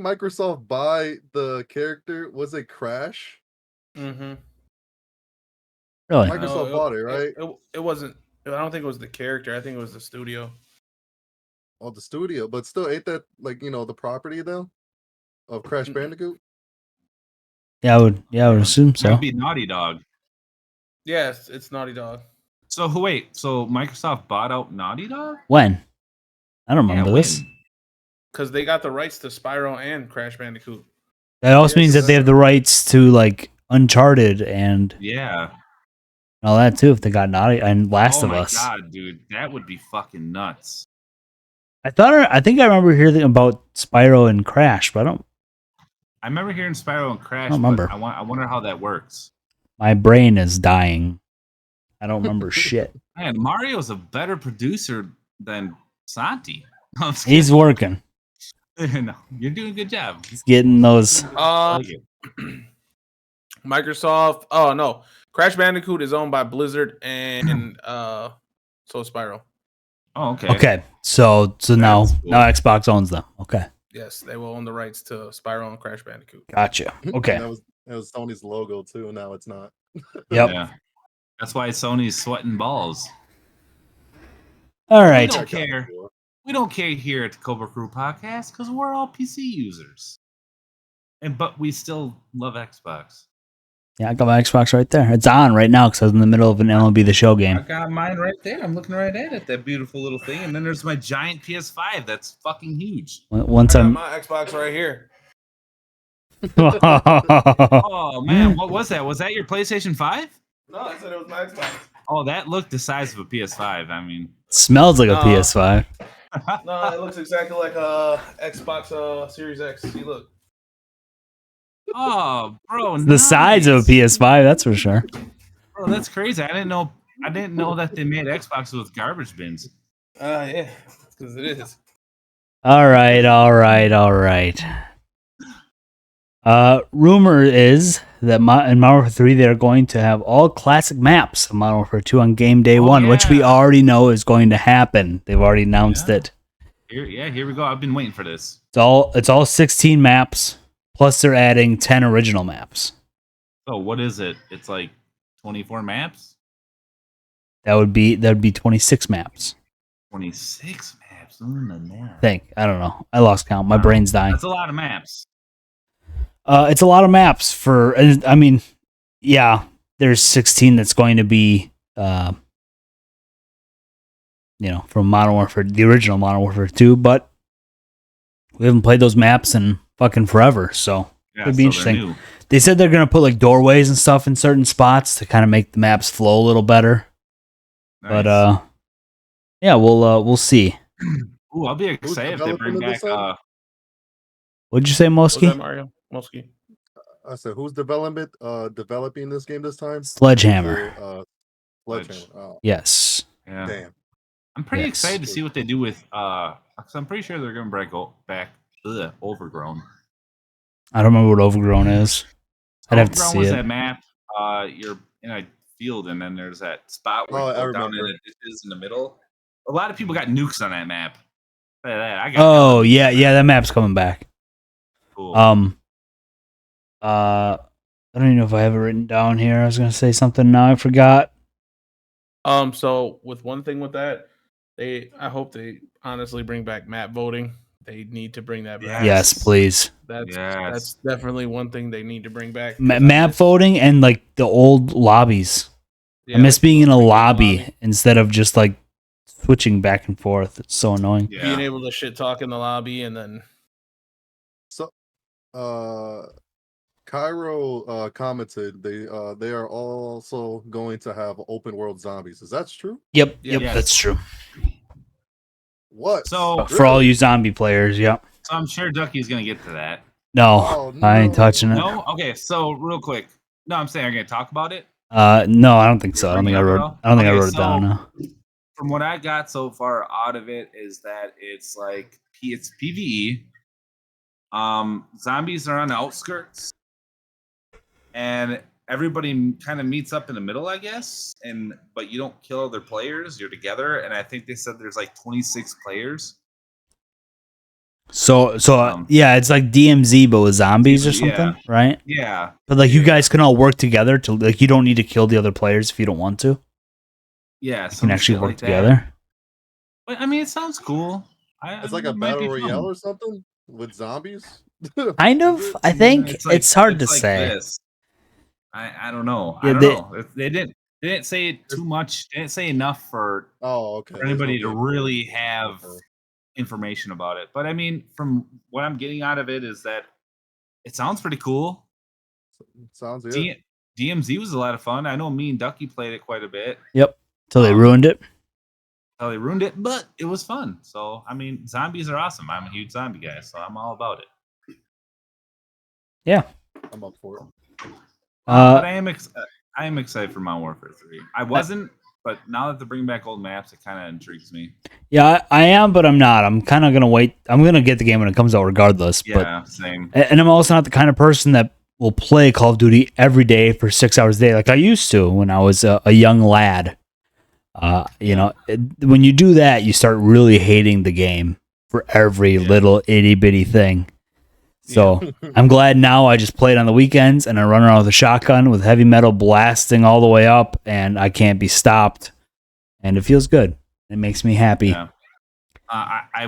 Microsoft buy the character? Was it Crash? Mm-hmm. really. Microsoft bought it, right? It wasn't. I don't think it was the character. I think it was the studio. Oh, the studio, but still, ain't that like the property though of Crash Bandicoot? Yeah, I would assume That so. would be Naughty Dog. Yes, it's Naughty Dog. So wait, so Microsoft bought out Naughty Dog? When? I don't remember this. when? Because they got the rights to Spyro and Crash Bandicoot. That also means that Yes. they have the rights to like Uncharted and Yeah. all that too. If they got Naughty and Last Oh of my Us, god, dude, that would be fucking nuts. I think I remember hearing about Spyro and Crash, but I remember hearing Spyro and Crash. I don't remember. But I wonder how that works. my brain is dying. I don't remember shit. Man, Mario's a better producer than Santi. I'm just He's working. kidding. No, you're doing a good job. He's getting those. I like it. Microsoft. Oh no, Crash Bandicoot is owned by Blizzard and so is Spyro. Oh, okay. Okay, so now cool. now Xbox owns them. Okay, Yes, they will own the rights to Spyro and Crash Bandicoot. gotcha. Okay, that was Sony's logo too. Now it's not. yep. Yeah. That's why Sony's sweating balls. All We right. don't care. We don't care here at the Cobra Crew podcast because we're all PC users. But we still love Xbox. Yeah, I got my Xbox right there. It's on right now because I was in the middle of an MLB The Show I game. got mine right there. I'm looking right at it. That beautiful little thing. And then there's my giant PS5. That's fucking huge. Once I got I'm. my Xbox right here. Oh man, what was that? Was that your PlayStation 5? No, I said it was my Xbox. Oh, that looked the size of a PS5. I mean, Smells like a PS5. No, it looks exactly like a Xbox Series X. See, look. oh, bro, The size of a PS5, that's for sure. Bro, that's crazy. I didn't know that they made Xboxes with garbage bins. Yeah, because it is. All right. Rumor is that in Modern Warfare 3 they're going to have all classic maps of Modern Warfare 2 on game day 1, which we yeah. already know is going to happen. They've already announced it. Here we go. I've been waiting for this. It's all 16 maps, plus they're adding 10 original maps. So what is it? It's like 24 maps? That would be 26 maps. 26 maps. I don't know. I lost count. My brain's dying. That's a lot of maps. It's a lot of maps for. I mean, yeah, there's 16 that's going to be, from Modern Warfare, the original Modern Warfare 2, but we haven't played those maps in fucking forever, so Yeah, it'd be so interesting. they're new. They said they're gonna put like doorways and stuff in certain spots to kind of make the maps flow a little better. Nice. But yeah, we'll see. Ooh, I'll be excited if they bring developing this back. one? What'd you say, What was that, Moski? Mario? Moski. I said, who's developing this game this time? Sledgehammer. Sledgehammer. Oh, Yes. Yeah. damn. I'm pretty Yes. excited to see what they do with. Because I'm pretty sure they're going to bring back overgrown. I don't remember what Overgrown is. I'd have to Overgrown see was it. that map. You're in a field, and then there's that spot where Oh, you I go down in remember. the ditches in the middle. A lot of people got nukes on that map. Say that. I got Oh hella nukes yeah, on yeah, that map's coming back. Cool. I don't even know if I have it written down here. I was gonna say something now. I forgot. So with one thing with that, I hope they honestly bring back map voting. They need to bring that back. Yes, please. That's Yes. definitely one thing they need to bring back. Map voting and like the old lobbies. Yeah, I miss like being in a pre-game lobby instead of just like switching back and forth. It's so annoying. Yeah. being able to shit talk in the lobby, and then So, Cairo commented they are also going to have open world zombies. Is that true? Yep, Yeah. Yes. that's true. What? So- For all Really? you zombie players, yep. So I'm sure Ducky's gonna get to that. No, Oh, I ain't no. touching it. No? Okay, so real quick. No, I'm saying, are you gonna talk about it? No, I don't think so. I don't Bring think it I up at wrote. all? I don't think I Okay, wrote it down. so- No. From what I got so far out of it is that it's like it's PvE. Zombies are on the outskirts, and everybody kind of meets up in the middle, I guess. But you don't kill other players; you're together. And I think they said there's like 26 players. So yeah, it's like DMZ but with zombies or Yeah. something, right? Yeah, But like you Yeah. guys can all work together to like you don't need to kill the other players if you don't want to. yeah. You can actually work like that. together. But I mean, it sounds cool. It's like a it might be battle royale fun. or something with zombies. Kind Is of. it? I think It's like- it's hard to like say. this. I don't know. Yeah, I don't they- know. They didn't say it too much. They didn't say enough for Oh, okay. There's no anybody to gameplay. really have Okay. information about it. But I mean, from what I'm getting out of it is that it sounds pretty cool. Sounds good. DMZ was a lot of fun. I know me and Ducky played it quite a bit. Till they ruined it. How they ruined it, but it was fun. So I mean, zombies are awesome. I'm a huge zombie guy, so I'm all about it. I'm up for it. But I am excited for Modern Warfare 3. I wasn't, but now that they're bringing back old maps, it kind of intrigues me. Yeah, I am, but I'm not. I'm kind of gonna wait. I'm gonna get the game when it comes out, regardless. Yeah, same. But and I'm also not the kind of person that will play Call of Duty every day for 6 hours a day like I used to when I was a young lad. You know, when you do that, you start really hating the game for every little itty bitty thing. So I'm glad now I just play it on the weekends and I run around with a shotgun with heavy metal blasting all the way up and I can't be stopped. And it feels good. It makes me happy. Yeah.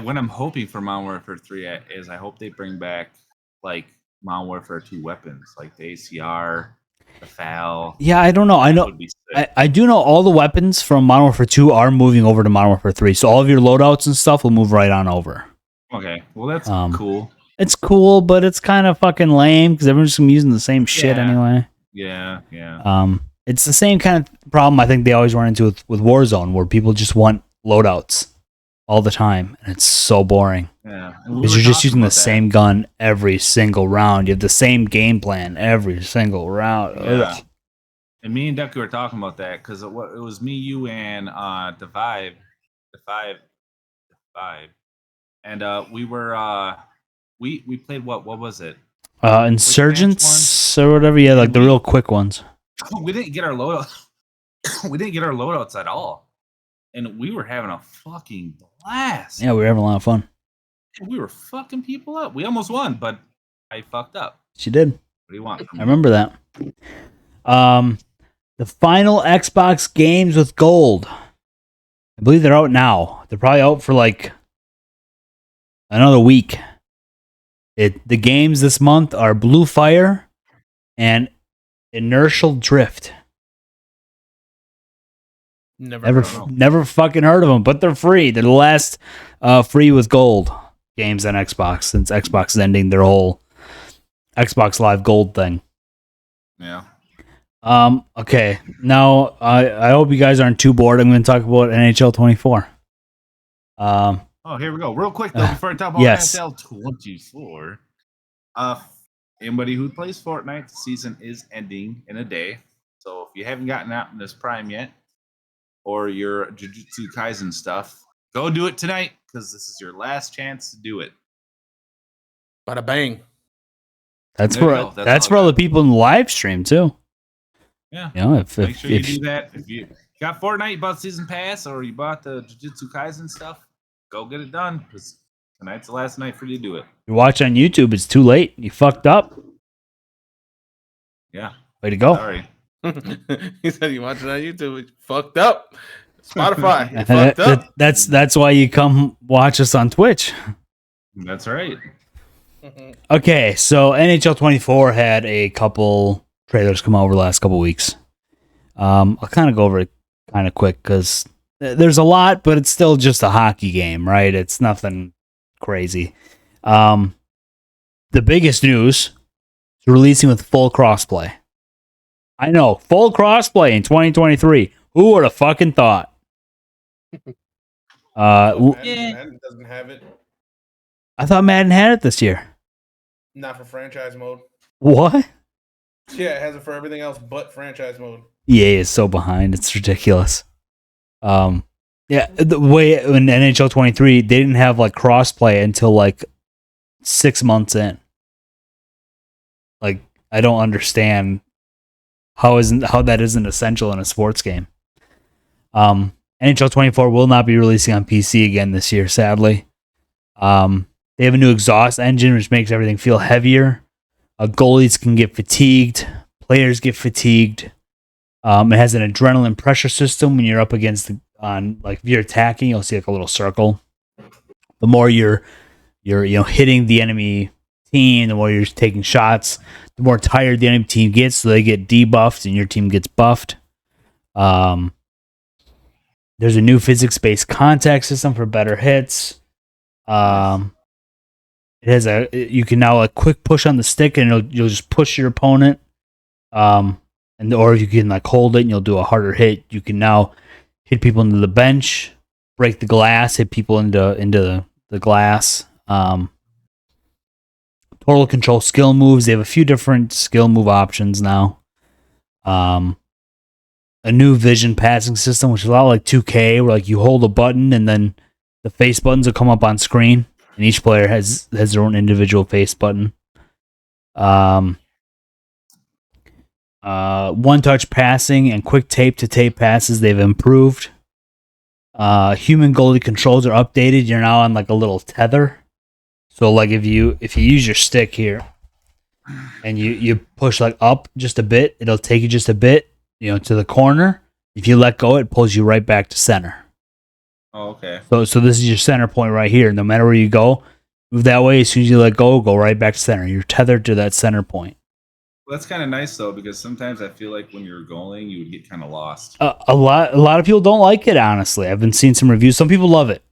What I'm hoping for Modern Warfare 3 is I hope they bring back like Modern Warfare 2 weapons, like the ACR, the FAL. Yeah, I don't know. I That know. would be sick. I do know all the weapons from Modern Warfare 2 are moving over to Modern Warfare 3. So all of your loadouts and stuff will move right on over. Okay, well that's cool. It's cool, but it's kind of fucking lame because everyone's just using the same shit Yeah. anyway. Yeah. It's the same kind of problem I think they always run into with Warzone, where people just want loadouts all the time, and it's so boring Yeah. because you're just using the same gun every single round. You have the same game plan every single round. Yeah. Ugh. And me and Ducky were talking about that because it was me, you, and the five, and we were we played what was it? Insurgents or whatever. Yeah, like the real quick ones. We didn't get our loadout. We didn't get our loadouts at all, and we were having a fucking blast. Yeah, we were having a lot of fun. We were fucking people up. We almost won, but I fucked up. She did. What do you want? From I me? remember that. The final Xbox games with gold. I believe they're out now. They're probably out for like another week. The games this month are Blue Fire and Inertial Drift. Never fucking heard of them, but they're free. They're the last free with gold games on Xbox since Xbox is ending their whole Xbox Live Gold thing. Yeah. Okay. Now I hope you guys aren't too bored. I'm going to talk about NHL 24. Oh, here we go. Real quick though, before I talk about yes. NFL 24, anybody who plays Fortnite, the season is ending in a day. So if you haven't gotten out in this Prime yet, or your Jujutsu Kaisen stuff, go do it tonight because this is your last chance to do it. Bada bang. That's There you for go. That's that's all for I all the got. people in the live stream too. Yeah. You know, if Make if, sure you if do that. If you got Fortnite, you bought Season Pass, or you bought the Jujutsu Kaisen stuff, go get it done, because tonight's the last night for you to do it. you watch on YouTube, it's too late. You fucked up. Yeah. Way to go. Sorry. He said you watch it on YouTube. It's fucked up. Spotify. You fucked up. That's why you come watch us on Twitch. That's right. Okay, so NHL 24 had a couple trailers come out over the last couple weeks. I'll kind of go over it kind of quick because there's a lot, but it's still just a hockey game, right? It's nothing crazy. The biggest news is releasing with full crossplay. I know, full crossplay in 2023. Who would have fucking thought? Madden doesn't have it. I thought Madden had it this year. Not for franchise mode. What? Yeah, it has it for everything else but franchise mode. EA is so behind. It's ridiculous. Yeah, the way in NHL 23, they didn't have like crossplay until like 6 months in. Like, I don't understand how that isn't essential in a sports game. NHL 24 will not be releasing on PC again this year, sadly. They have a new exhaust engine, which makes everything feel heavier. Goalies can get fatigued. Players get fatigued. It has an adrenaline pressure system when you're up against if you're attacking, you'll see like a little circle. The more you're hitting the enemy team, the more you're taking shots, the more tired the enemy team gets, so they get debuffed and your team gets buffed. There's a new physics-based contact system for better hits. It has you can now like quick push on the stick and you'll just push your opponent. Or you can like hold it and you'll do a harder hit. You can now hit people into the bench, break the glass, hit people into the glass. Total control skill moves. They have a few different skill move options now. A new vision passing system, which is a lot like 2K, where like you hold a button and then the face buttons will come up on screen, and each player has their own individual face button. One-touch passing and quick tape-to-tape passes, they've improved. Human goalie controls are updated. You're now on like a little tether. So like if you use your stick here and you push like up just a bit, it'll take you just a bit, to the corner. If you let go, it pulls you right back to center. Oh, okay. So this is your center point right here. No matter where you go, move that way. As soon as you let go right back to center. You're tethered to that center point. Well, that's kind of nice though, because sometimes I feel like when you're goaling, you would get kind of lost. A lot of people don't like it. Honestly, I've been seeing some reviews. Some people love it,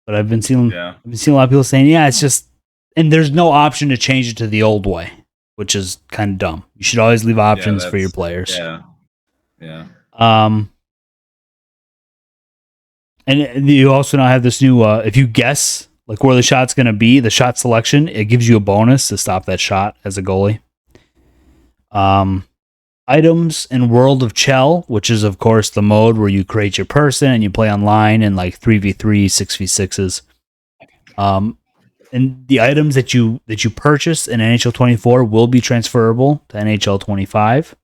but I've been seeing a lot of people saying, yeah, it's just, and there's no option to change it to the old way, which is kind of dumb. You should always leave options for your players. Yeah. And you also now have this new, if you guess like where the shot's going to be, the shot selection, it gives you a bonus to stop that shot as a goalie. Items in World of Chell, which is of course the mode where you create your person and you play online in like 3v3, 6v6s. And the items that you purchase in NHL 24 will be transferable to NHL 25.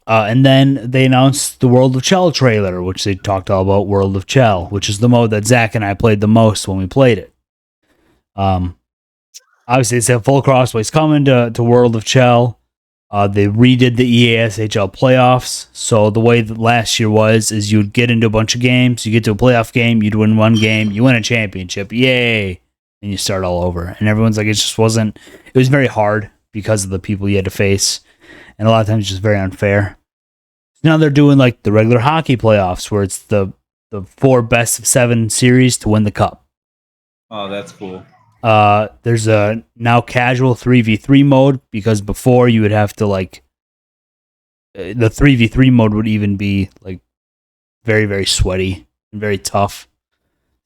And then they announced the World of Chell trailer, which they talked all about World of Chell, which is the mode that Zach and I played the most when we played it. Obviously, they said full crossplay coming to World of Chell. They redid the EASHL playoffs. So the way that last year is you'd get into a bunch of games, you get to a playoff game, you'd win one game, you win a championship, yay, and you start all over. And everyone's like, it was very hard because of the people you had to face. And a lot of times it's just very unfair. So now they're doing like the regular hockey playoffs where it's the 4 best of 7 series to win the cup. Oh, that's cool. There's a now casual 3v3 mode, because before you would have to like the 3v3 mode would even be like very, very sweaty and very tough.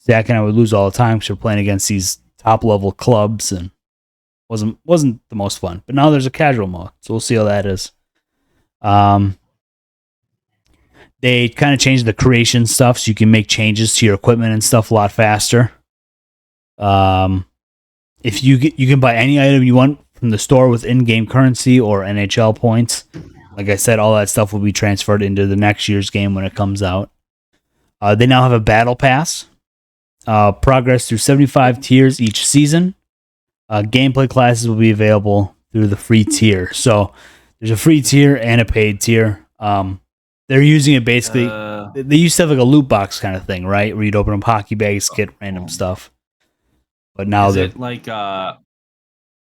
Zach and I would lose all the time because we're playing against these top level clubs and wasn't the most fun. But now there's a casual mode, so we'll see how that is. They kind of changed the creation stuff so you can make changes to your equipment and stuff a lot faster. if you can buy any item you want from the store with in-game currency or NHL points. Like I said, all that stuff will be transferred into the next year's game when it comes out. They now have a battle pass. Progress through 75 tiers each season. Gameplay classes will be available through the free tier. So there's a free tier and a paid tier. They're using it basically. They used to have like a loot box kind of thing, right? Where you'd open up hockey bags, get random stuff. But now is it like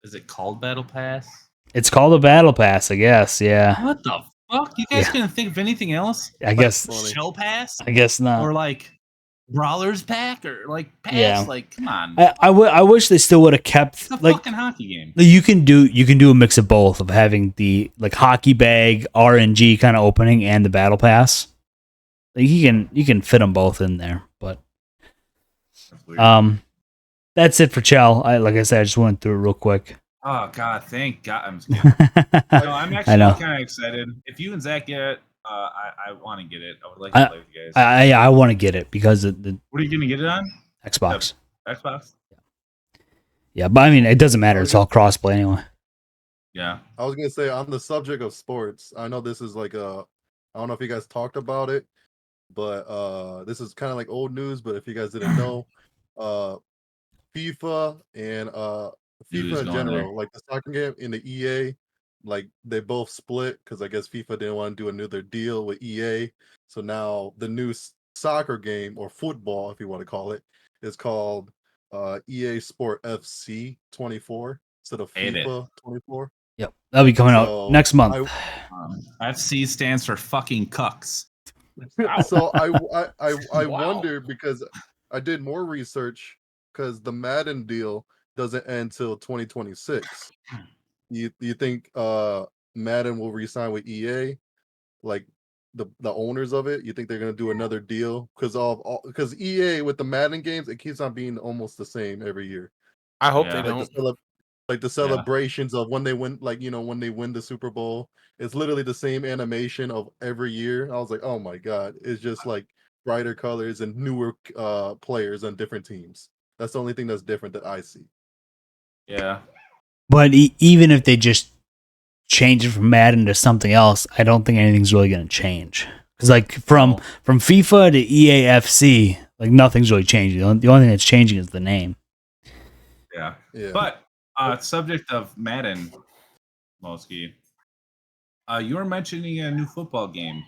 is it called Battle Pass? It's called a battle pass, I guess. Yeah. What the fuck? You guys couldn't think of anything else? I guess. Shell Pass? I guess not. Or like Brawlers Pack or like Pass? Yeah. Like, come on. I wish they still would have kept It's a like fucking hockey game. you can do a mix of both of having the like hockey bag RNG kind of opening and the battle pass. Like you can fit them both in there, but that's it for Chell. Like I said, I just went through it real quick. Oh God! Thank God! I'm just kidding. No, I'm actually kind of excited. If you and Zach get it, I want to get it. I would like to play with you guys. I want to get it because of the. What are you gonna get it on? Xbox. Xbox. Yeah, but I mean, it doesn't matter. It's all crossplay anyway. Yeah. I was gonna say on the subject of sports. I know this is like I don't know if you guys talked about it, but this is kind of like old news. But if you guys didn't know, FIFA and FIFA in general, like the soccer game in the EA, like they both split because I guess FIFA didn't want to do another deal with EA. So now the new soccer game or football, if you want to call it, is called EA Sport FC 24 instead of FIFA 24. Yep, that'll be coming out next month. FC stands for fucking cucks. So I wonder because I did more research because the Madden deal doesn't end till 2026. You think Madden will re-sign with EA, like the owners of it? You think they're gonna do another deal because EA with the Madden games, it keeps on being almost the same every year. I hope they don't. Like the celebrations of when they win, like when they win the Super Bowl, it's literally the same animation of every year. I was like, oh my god, it's just like brighter colors and newer players on different teams. That's the only thing that's different that I see. Yeah. But even if they just change it from Madden to something else, I don't think anything's really going to change. Because like from FIFA to EAFC, like nothing's really changing. The only thing that's changing is the name. Yeah. But subject of Madden, Moski, you were mentioning a new football game.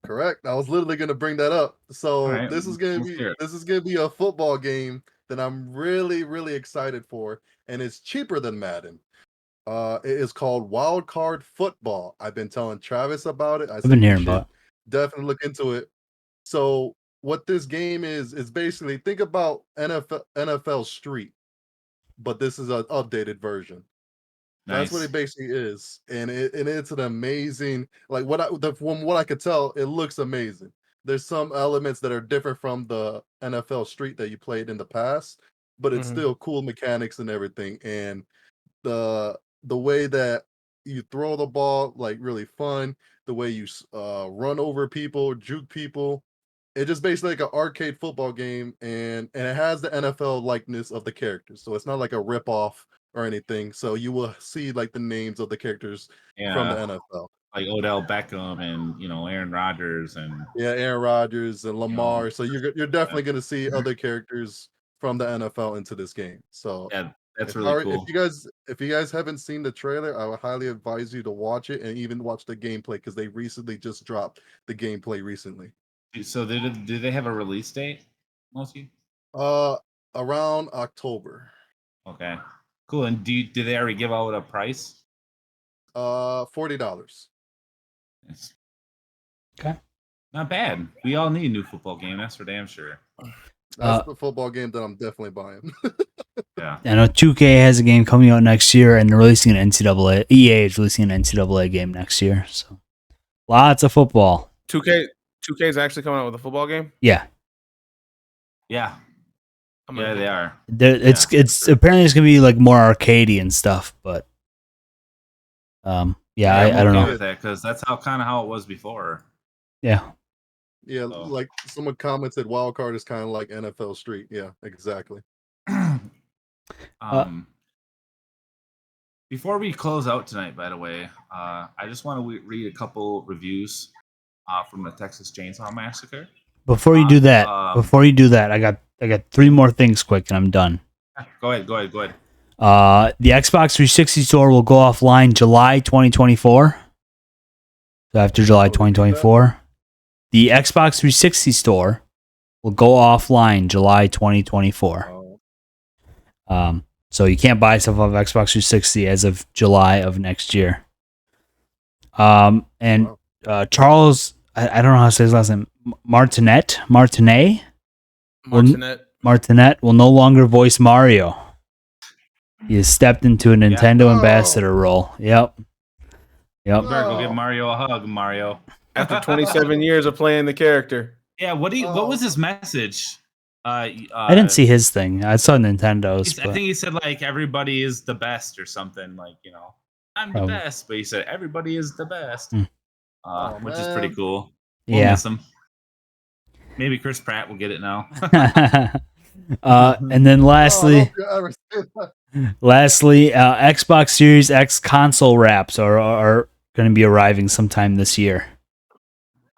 Correct. I was literally going to bring that up. So this is going to be a football game that I'm really, really excited for, and it's cheaper than Madden. It is called Wild Card Football. I've been telling Travis about it. I've been hearing about it. Definitely look into it. So what this game is basically think about NFL Street, but this is an updated version. That's what it basically is, and it's an amazing from what I could tell, it looks amazing. There's some elements that are different from the NFL Street that you played in the past, but it's still cool mechanics and everything. And the way that you throw the ball, like really fun. The way you run over people, juke people. It's just basically like an arcade football game, and it has the NFL likeness of the characters, so it's not like a rip off or anything. So you will see like the names of the characters from the NFL, like Odell Beckham and Aaron Rodgers and Aaron Rodgers and Lamar. So you're definitely going to see other characters from the NFL into this game. So that's really cool. If you guys haven't seen the trailer, I would highly advise you to watch it and even watch the gameplay because they recently just dropped the gameplay recently. So do they have a release date, Moski? Around October. Okay. Cool. And did they already give out a price? $40. Yes. Okay. Not bad. We all need a new football game. That's for damn sure. That's the football game that I'm definitely buying. Yeah. I know 2K has a game coming out next year, and they're releasing an NCAA. EA is releasing an NCAA game next year. So lots of football. 2K is actually coming out with a football game? Yeah. Yeah. Yeah, they are. It's apparently it's gonna be like more arcadey and stuff, but I don't know because that's how it was before. Yeah. Yeah, like someone commented, Wild Card is kind of like NFL Street. Yeah, exactly. Before we close out tonight, by the way, I just want to read a couple reviews from the Texas Chainsaw Massacre. Before you do that, I got 3 more things quick, and I'm done. Go ahead. The Xbox 360 store will go offline July 2024. So after July 2024, the Xbox 360 store will go offline July 2024. So you can't buy stuff off Xbox 360 as of July of next year. And Charles, I don't know how to say his last name, Martinet will no longer voice Mario. He has stepped into a Nintendo ambassador role. Yep. You better go give Mario a hug, Mario. After 27 years of playing the character. Yeah, what was his message? I didn't see his thing. I saw Nintendo's. I think he said like everybody is the best or something, like, you know, I'm the best, but he said everybody is the best, which is pretty cool. We'll miss him. Maybe Chris Pratt will get it now. And then lastly, Xbox Series X console wraps are going to be arriving sometime this year.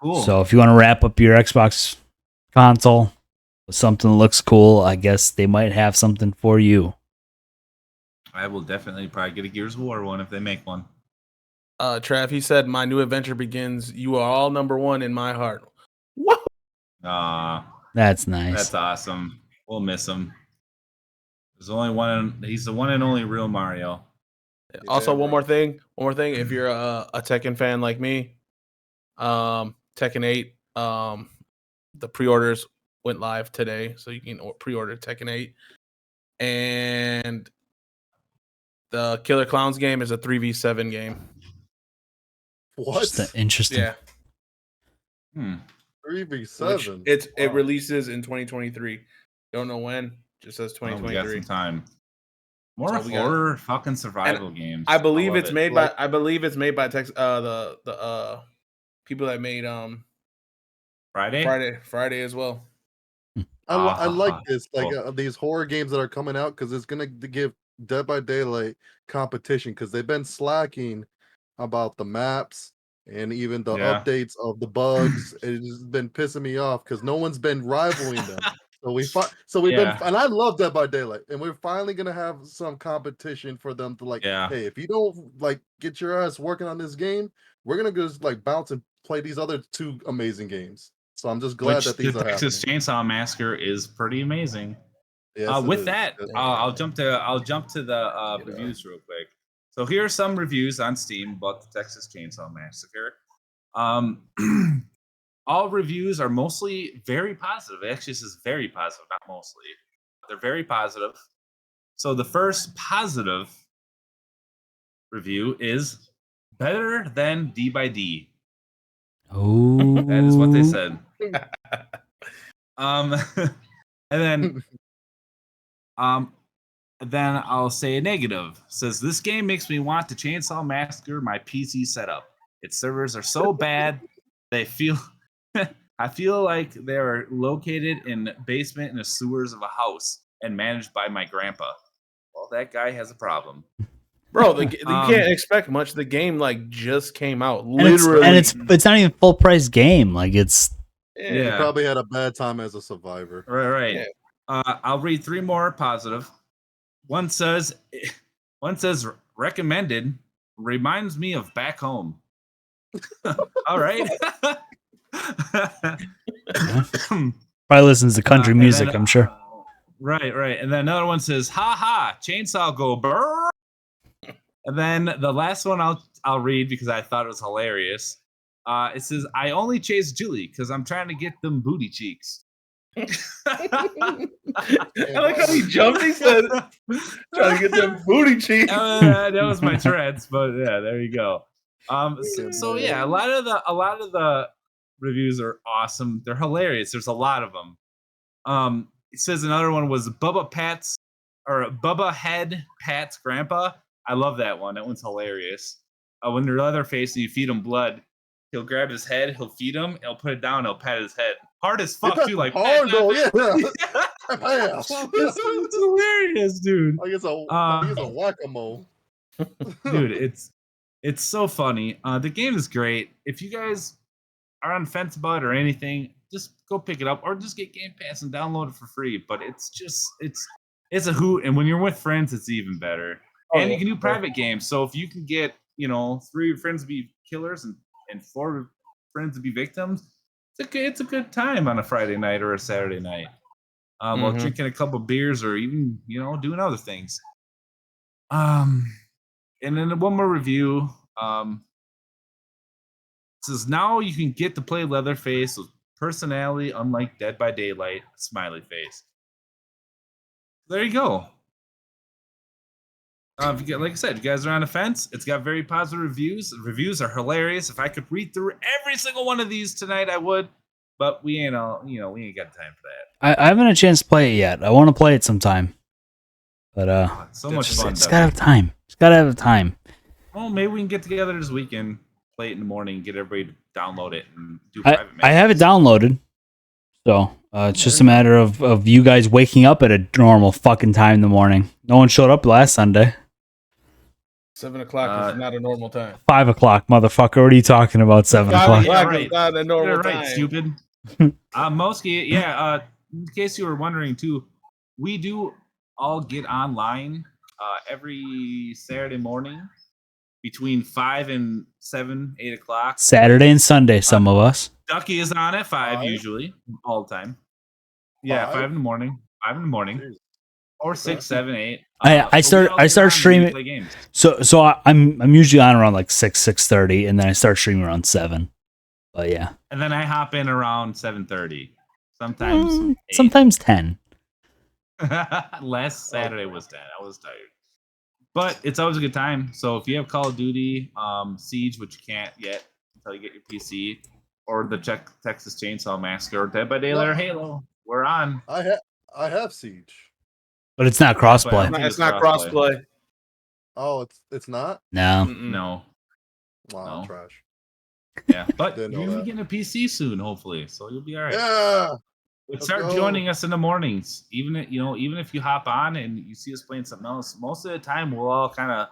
Cool. So if you want to wrap up your Xbox console with something that looks cool, I guess they might have something for you. I will definitely probably get a Gears of War one if they make one. Trav, he said, "My new adventure begins. You are all number one in my heart." Whoa! That's nice. That's awesome. We'll miss him. There's only one. He's the one and only real Mario. Also, one more thing. If you're a Tekken fan like me, Tekken 8, the pre-orders went live today, so you can pre-order Tekken 8. And the Killer Clowns game is a 3v7 game. What? Interesting. Yeah. 3v7. It releases in 2023. Don't know when. Just says 2023. We got some time. More horror fucking survival games. I believe it's made by the people that made Friday as well. I like this, like these horror games that are coming out, because it's gonna give Dead by Daylight competition, because they've been slacking about the maps and even the updates of the bugs. It's been pissing me off because no one's been rivaling them. We've been, and I love Dead by Daylight, and we're finally gonna have some competition for them to hey, if you don't get your ass working on this game, we're gonna just bounce and play these other 2 amazing games. So I'm just glad that these are happening. Texas Chainsaw Massacre is pretty amazing. Yes, with that, I'll jump to the reviews real quick. So here are some reviews on Steam about the Texas Chainsaw Massacre. All reviews are mostly very positive. Actually, this is very positive, not mostly. They're very positive. So the first positive review is better than D by D. Oh, that is what they said. And then I'll say a negative. Says this game makes me want to Chainsaw Massacre my PC setup. Its servers are so bad I feel like they're located in basement in the sewers of a house and managed by my grandpa. Well, that guy has a problem. Bro, you can't expect much. The game just came out, literally, and it's not even full price game. You probably had a bad time as a survivor. Right. Yeah. I'll read 3 more positive. One says recommended. Reminds me of back home. All right. Probably listens to country music, I'm sure. Right. And then another one says, "Ha ha, chainsaw go burr." And then the last one I'll read because I thought it was hilarious. It says, "I only chase Julie because I'm trying to get them booty cheeks." I like how he jumped. He said, "Trying to get them booty cheeks." That was my Tourette's, but yeah, there you go. So yeah, a lot of the reviews are awesome. They're hilarious. There's a lot of them. It says another one was Bubba Head Pat's grandpa. I love that one. That one's hilarious. When they're Leatherface and you feed them blood, He'll grab his head, he'll feed him, he'll put it down, he'll pat his head. Hard as fuck, That's too. Like, hard, though, yeah. It's hilarious, dude. Like it's a whack-a-mole. Dude, it's so funny. The game is great. If you guys are on the fence about it or anything, just go pick it up or just get Game Pass and download it for free. But it's a hoot, and when you're with friends, it's even better. And you can do private games. So if you can get 3 of your friends to be killers and 4 friends to be victims, it's a good time on a Friday night or a Saturday night. While drinking a couple beers or even doing other things. And then one more review. It says now you can get to play Leatherface with personality unlike Dead by Daylight, smiley face. There you go. If you like I said, you guys are on the fence. It's got very positive reviews. The reviews are hilarious. If I could read through every single one of these tonight, I would. But we ain't we ain't got time for that. I haven't had a chance to play it yet. I want to play it sometime. But it's so much fun. It's gotta have time. It's gotta have time. Well, maybe we can get together this weekend, play it in the morning, get everybody to download it and do private matches. I have it downloaded. So it's just a matter of you guys waking up at a normal fucking time in the morning. No one showed up last Sunday. 7 o'clock is not a normal time. 5 o'clock, motherfucker. What are you talking about? 7 o'clock. Yeah, right. Is not a normal You're right, time. stupid. Moski, yeah. In case you were wondering too, we do all get online every Saturday morning between 5 and 7, 8 o'clock. Saturday and Sunday, some of us. Ducky is on at 5 usually, all the time. Yeah, 5 in the morning. 5 in the morning. Jeez. Or 6, 7, 8. I start streaming. So I'm usually on around like 6:30, and then I start streaming around 7. But yeah. And then I hop in around 7:30. Sometimes 8. Sometimes 10. Last Saturday was 10. I was tired. But it's always a good time. So if you have Call of Duty, Siege, which you can't yet until you get your PC, or the Texas Chainsaw Massacre, or Dead by Daylight, or Halo, we're on. I have Siege. But it's not crossplay. It's not crossplay. Oh, it's not? No. No. Wow, No. trash. Yeah, but Didn't know you'll be that. getting a PC soon, hopefully. So you'll be all right. Yeah. But start go. joining us in the mornings. Even if you hop on and you see us playing something else, most of the time we'll all kind of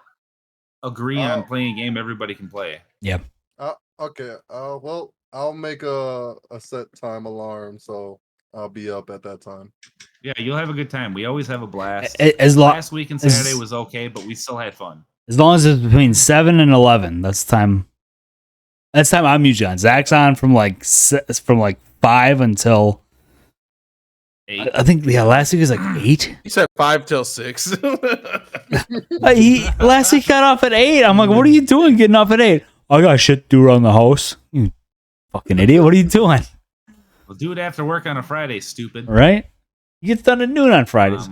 agree on playing a game everybody can play. Yep. Okay. Well, I'll make a set time alarm, so I'll be up at that time. Yeah, you'll have a good time. We always have a blast. Last week and Saturday was okay, but we still had fun. As long as it's between 7 and 11, that's time. That's time I'm usually on. Zach's on from like 5 until 8. I think last week was like 8. He said 5 till 6. Last week got off at 8. I'm like, what are you doing getting off at 8? I got shit to do around the house. You fucking idiot. What are you doing? We'll do it after work on a Friday, stupid. Right? He gets done at noon on Fridays.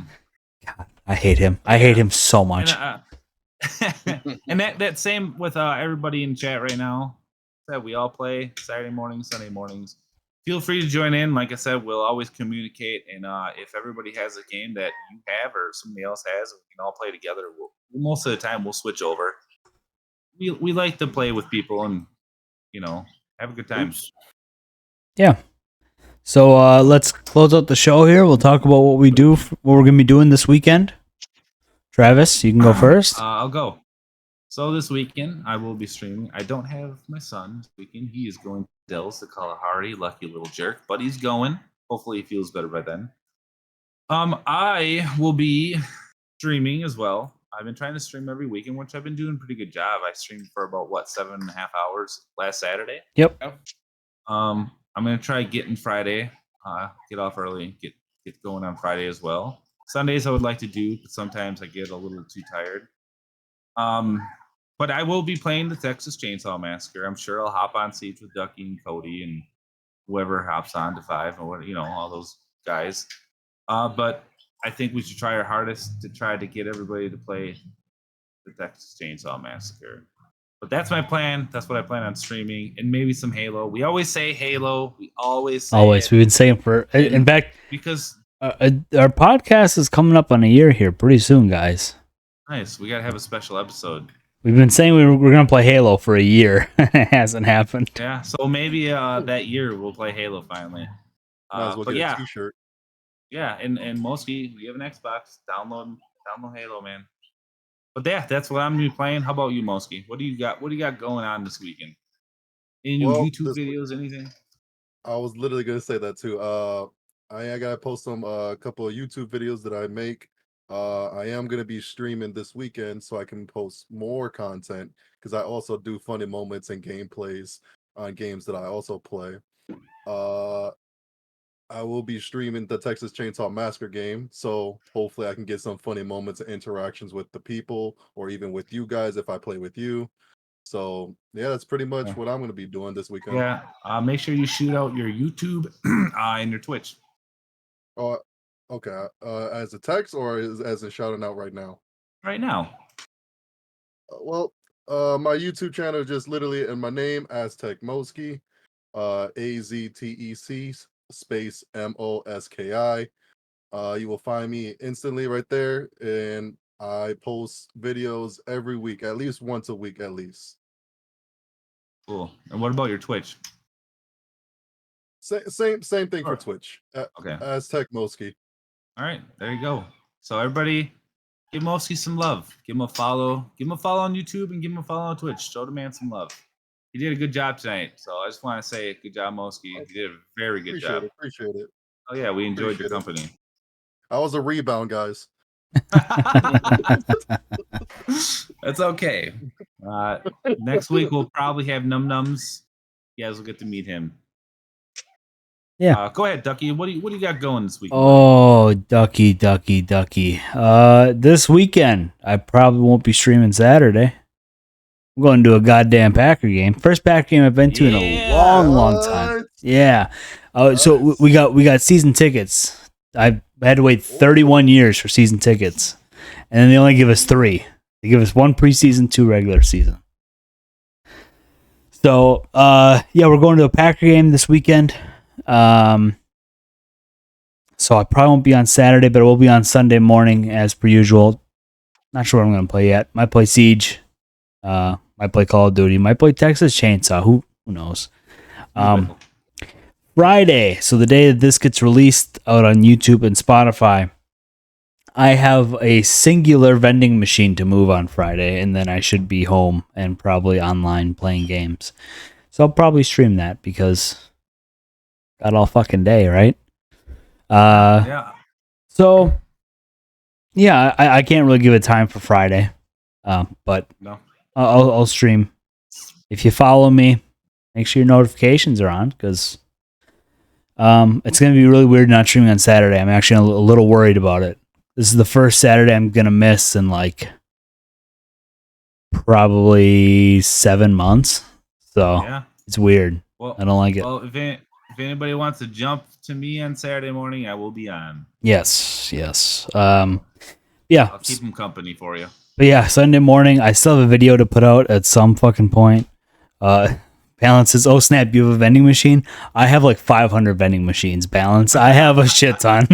God, I hate him. I hate him so much. And that same with everybody in chat right now. That we all play Saturday mornings, Sunday mornings. Feel free to join in. Like I said, we'll always communicate. And if everybody has a game that you have or somebody else has, we can all play together. Most of the time, we'll switch over. We like to play with people and have a good time. Yeah. So let's close out the show here. We'll talk about what we're going to be doing this weekend. Travis, you can go first. I'll go. So this weekend, I will be streaming. I don't have my son this weekend. He is going to Dells to Kalahari. Lucky little jerk. But he's going. Hopefully he feels better by then. I will be streaming as well. I've been trying to stream every weekend, which I've been doing a pretty good job. I streamed for about 7.5 hours last Saturday. Yep. I'm gonna try getting Friday. Get off early. Get going on Friday as well. Sundays I would like to do, but sometimes I get a little too tired. But I will be playing the Texas Chainsaw Massacre. I'm sure I'll hop on Siege with Ducky and Cody and whoever hops on to 5 or all those guys. But I think we should try our hardest to try to get everybody to play the Texas Chainsaw Massacre. But that's my plan. That's what I plan on streaming, and maybe some Halo. We always say Halo. We always say it. We've been saying for. In fact, because our podcast is coming up on a year here pretty soon, guys. nice. We gotta have a special episode. We've been saying we're gonna play Halo for a year. It hasn't happened. Yeah, so maybe that year we'll play Halo finally. Might as well But get yeah, a T-shirt. yeah, and Moski, we have an Xbox. Download Halo, man. But yeah, that's what I'm gonna be playing. How about you, Moski? What do you got? What do you got going on this weekend? Any new Well, YouTube videos? Anything? I was literally gonna say that too. I gotta post some couple of YouTube videos that I make. I am gonna be streaming this weekend, so I can post more content because I also do funny moments and gameplays on games that I also play. Uh, I will be streaming the Texas Chainsaw Massacre game, so hopefully I can get some funny moments and interactions with the people, or even with you guys if I play with you. So yeah, that's pretty much what I'm gonna be doing this weekend. Yeah. Make sure you shoot out your YouTube and your Twitch. Oh, okay. As a text or as a shouting out right now? Right now. Well, my YouTube channel is just literally in my name, Aztec Moski, AZTEC space MOSKI. You will find me instantly right there, and I post videos every week, at least once a week, at least. Cool. And what about your Twitch? Same thing for Sure. Twitch. Okay. Aztec Moski. All right. There you go. So everybody, give Moski some love. Give him a follow. Give him a follow on YouTube and give him a follow on Twitch. Show the man some love. He did a good job tonight. So I just want to say good job, Moski. You did a very good job. Appreciate it. Oh yeah, we enjoyed your Appreciate it. company. I was a rebound, guys. That's okay. Next week we'll probably have Num Nums. You guys will get to meet him. Yeah. Go ahead, Ducky. What do you got going this week? Oh, Ducky. This weekend I probably won't be streaming Saturday. I'm going to a goddamn Packer game. First Packer game I've been to in a long time. Yeah. So we got season tickets. I had to wait 31 years for season tickets, and then they only give us 3. They give us 1 preseason, 2 regular season. So yeah, we're going to a Packer game this weekend. So I probably won't be on Saturday, but it will be on Sunday morning as per usual. Not sure what I'm going to play yet. Might play Siege. Might play Call of Duty. Might play Texas Chainsaw. Who knows? Friday, so the day that this gets released out on YouTube and Spotify, I have a singular vending machine to move on Friday, and then I should be home and probably online playing games. So I'll probably stream that because got all fucking day, right? Yeah. So yeah, I can't really give a time for Friday, but No. I'll stream. If you follow me, make sure your notifications are on because it's going to be really weird not streaming on Saturday. I'm actually a little worried about it. This is the first Saturday I'm going to miss in like probably 7 months. So Yeah. it's weird. Well, I don't like it. Well, if anybody wants to jump to me on Saturday morning, I will be on. Yes. Yeah. I'll keep them company for you. But yeah, Sunday morning, I still have a video to put out at some fucking point. Balance says, "Oh snap, you have a vending machine?" I have like 500 vending machines. Balance, I have a shit ton.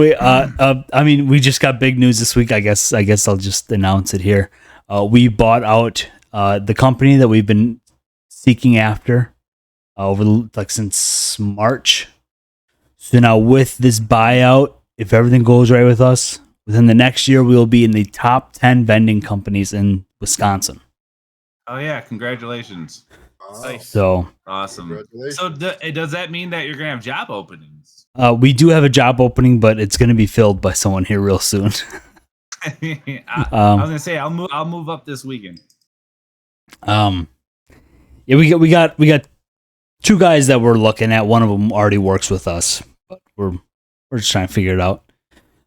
I mean, we just got big news this week. I guess I'll just announce it here. We bought out the company that we've been seeking after since March. So now with this buyout, if everything goes right with us, within the next year, we will be in the top 10 vending companies in Wisconsin. Oh yeah, congratulations! Nice. So Awesome. So does that mean that you're gonna have job openings? we do have a job opening, but it's going to be filled by someone here real soon. I was gonna say I'll move up this weekend. Yeah, we got 2 guys that we're looking at. One of them already works with us, but we're just trying to figure it out.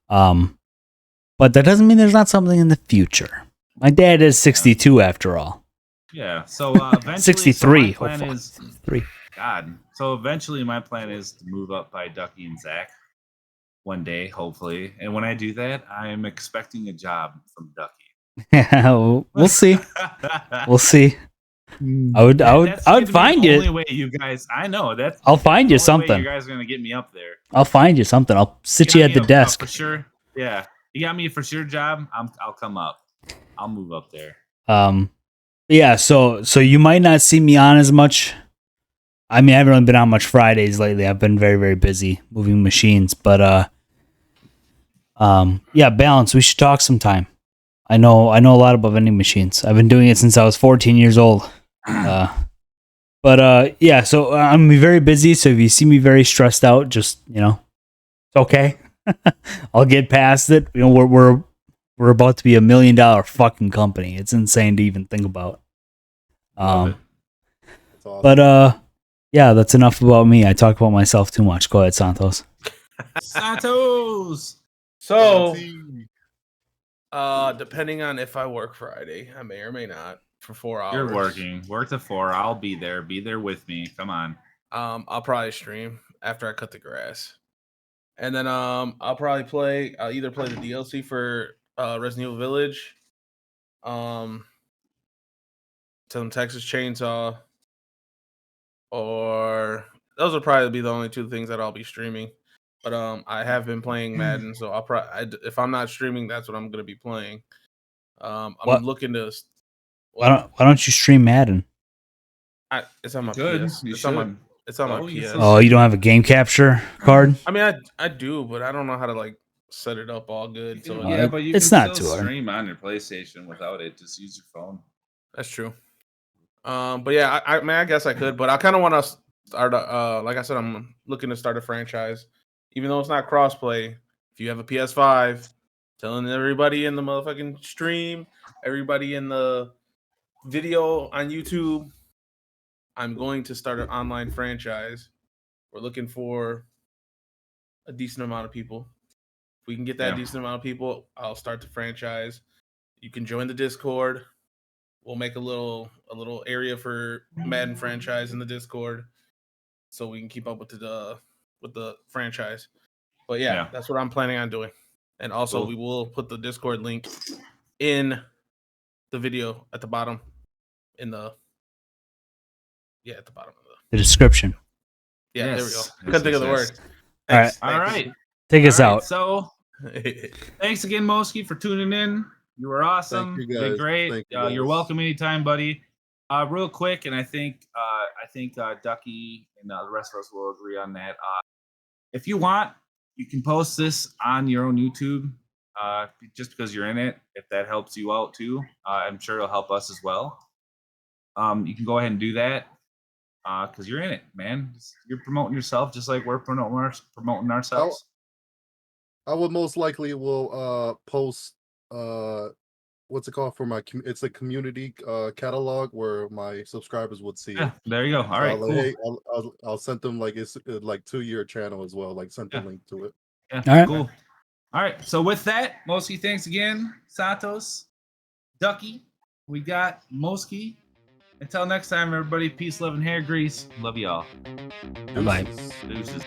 But that doesn't mean there's not something in the future. My dad is 62 after all. Yeah. So eventually, 63. So my plan is 63. God. So eventually, my plan is to move up by Ducky and Zach one day, hopefully. And when I do that, I'm expecting a job from Ducky. Yeah, we'll see. We'll see. I would find you. Only way you guys. I know that's. I'll find you the only way something. You guys are gonna get me up there. I'll find you something. I'll sit you at the desk. For sure. Yeah, you got me for sure job. I'll come up. I'll move up there. Yeah, so you might not see me on as much. I mean, I haven't really been on much Fridays lately. I've been very, very busy moving machines, but yeah, balance. We should talk sometime. I know a lot about vending machines. I've been doing it since I was 14 years old. But yeah, so I'm gonna be very busy. So if you see me very stressed out, just it's okay. I'll get past it. You know, we're about to be $1 million fucking company. It's insane to even think about. Love it. That's awesome. But yeah, that's enough about me. I talk about myself too much. Go ahead, Santos. Santos. So, Guarantee. depending on if I work Friday, I may or may not for 4 hours. You're working. Work to 4. I'll be there. Be there with me. Come on. I'll probably stream after I cut the grass, and then I'll probably play. I'll either play the DLC for Resident Evil Village, some Texas Chainsaw, or those will probably be the only 2 things that I'll be streaming. But I have been playing Madden, so I'll probably if I'm not streaming, that's what I'm gonna be playing. I'm What? looking to. Why don't you stream Madden? It's on my Good. PS. You It's on my. should. It's on my Oh, you PS. can Oh, you don't have a game capture card? I mean, I do, but I don't know how to like set it up all good. So Yeah, but you it's can not still too hard. stream on your PlayStation without it. Just use your phone. that's true. But yeah, I mean, I guess I could, but I kind of want to start. Like I said, I'm looking to start a franchise, even though it's not crossplay. If you have a PS5, telling everybody in the motherfucking stream, everybody in the video on YouTube, I'm going to start an online franchise. We're looking for a decent amount of people. If we can get that Yeah. decent amount of people, I'll start the franchise. You can join the Discord. We'll make a little area for Madden franchise in the Discord, so we can keep up with the franchise. But yeah, Yeah. that's what I'm planning on doing. And also, Cool. we will put the Discord link in the video at the bottom. At the bottom of The description. there we go. Yes. Couldn't think of the Yes. word. All right. Thanks. All right. Take us All right, out. So thanks again, Moski, for tuning in. You were awesome. you, Did guys. great. Thank you, You're guys. welcome anytime, buddy. Real quick, and I think Ducky and the rest of us will agree on that. If you want, you can post this on your own YouTube, just because you're in it. If that helps you out too, I'm sure it'll help us as well. You can go ahead and do that because you're in it, man. You're promoting yourself just like we're promoting ourselves. I would most likely will post what's it called for my it's a community catalog where my subscribers would see Yeah, it. there you go. All right, I'll, cool. hey, I'll send them like it's like to your channel as well, like send the link to it. Yeah, All right. cool. All right, so with that, Moski, thanks again. Santos, Ducky, we got Moski. Until next time, everybody, peace, love, and hair grease. Love y'all. Bye. Deuces.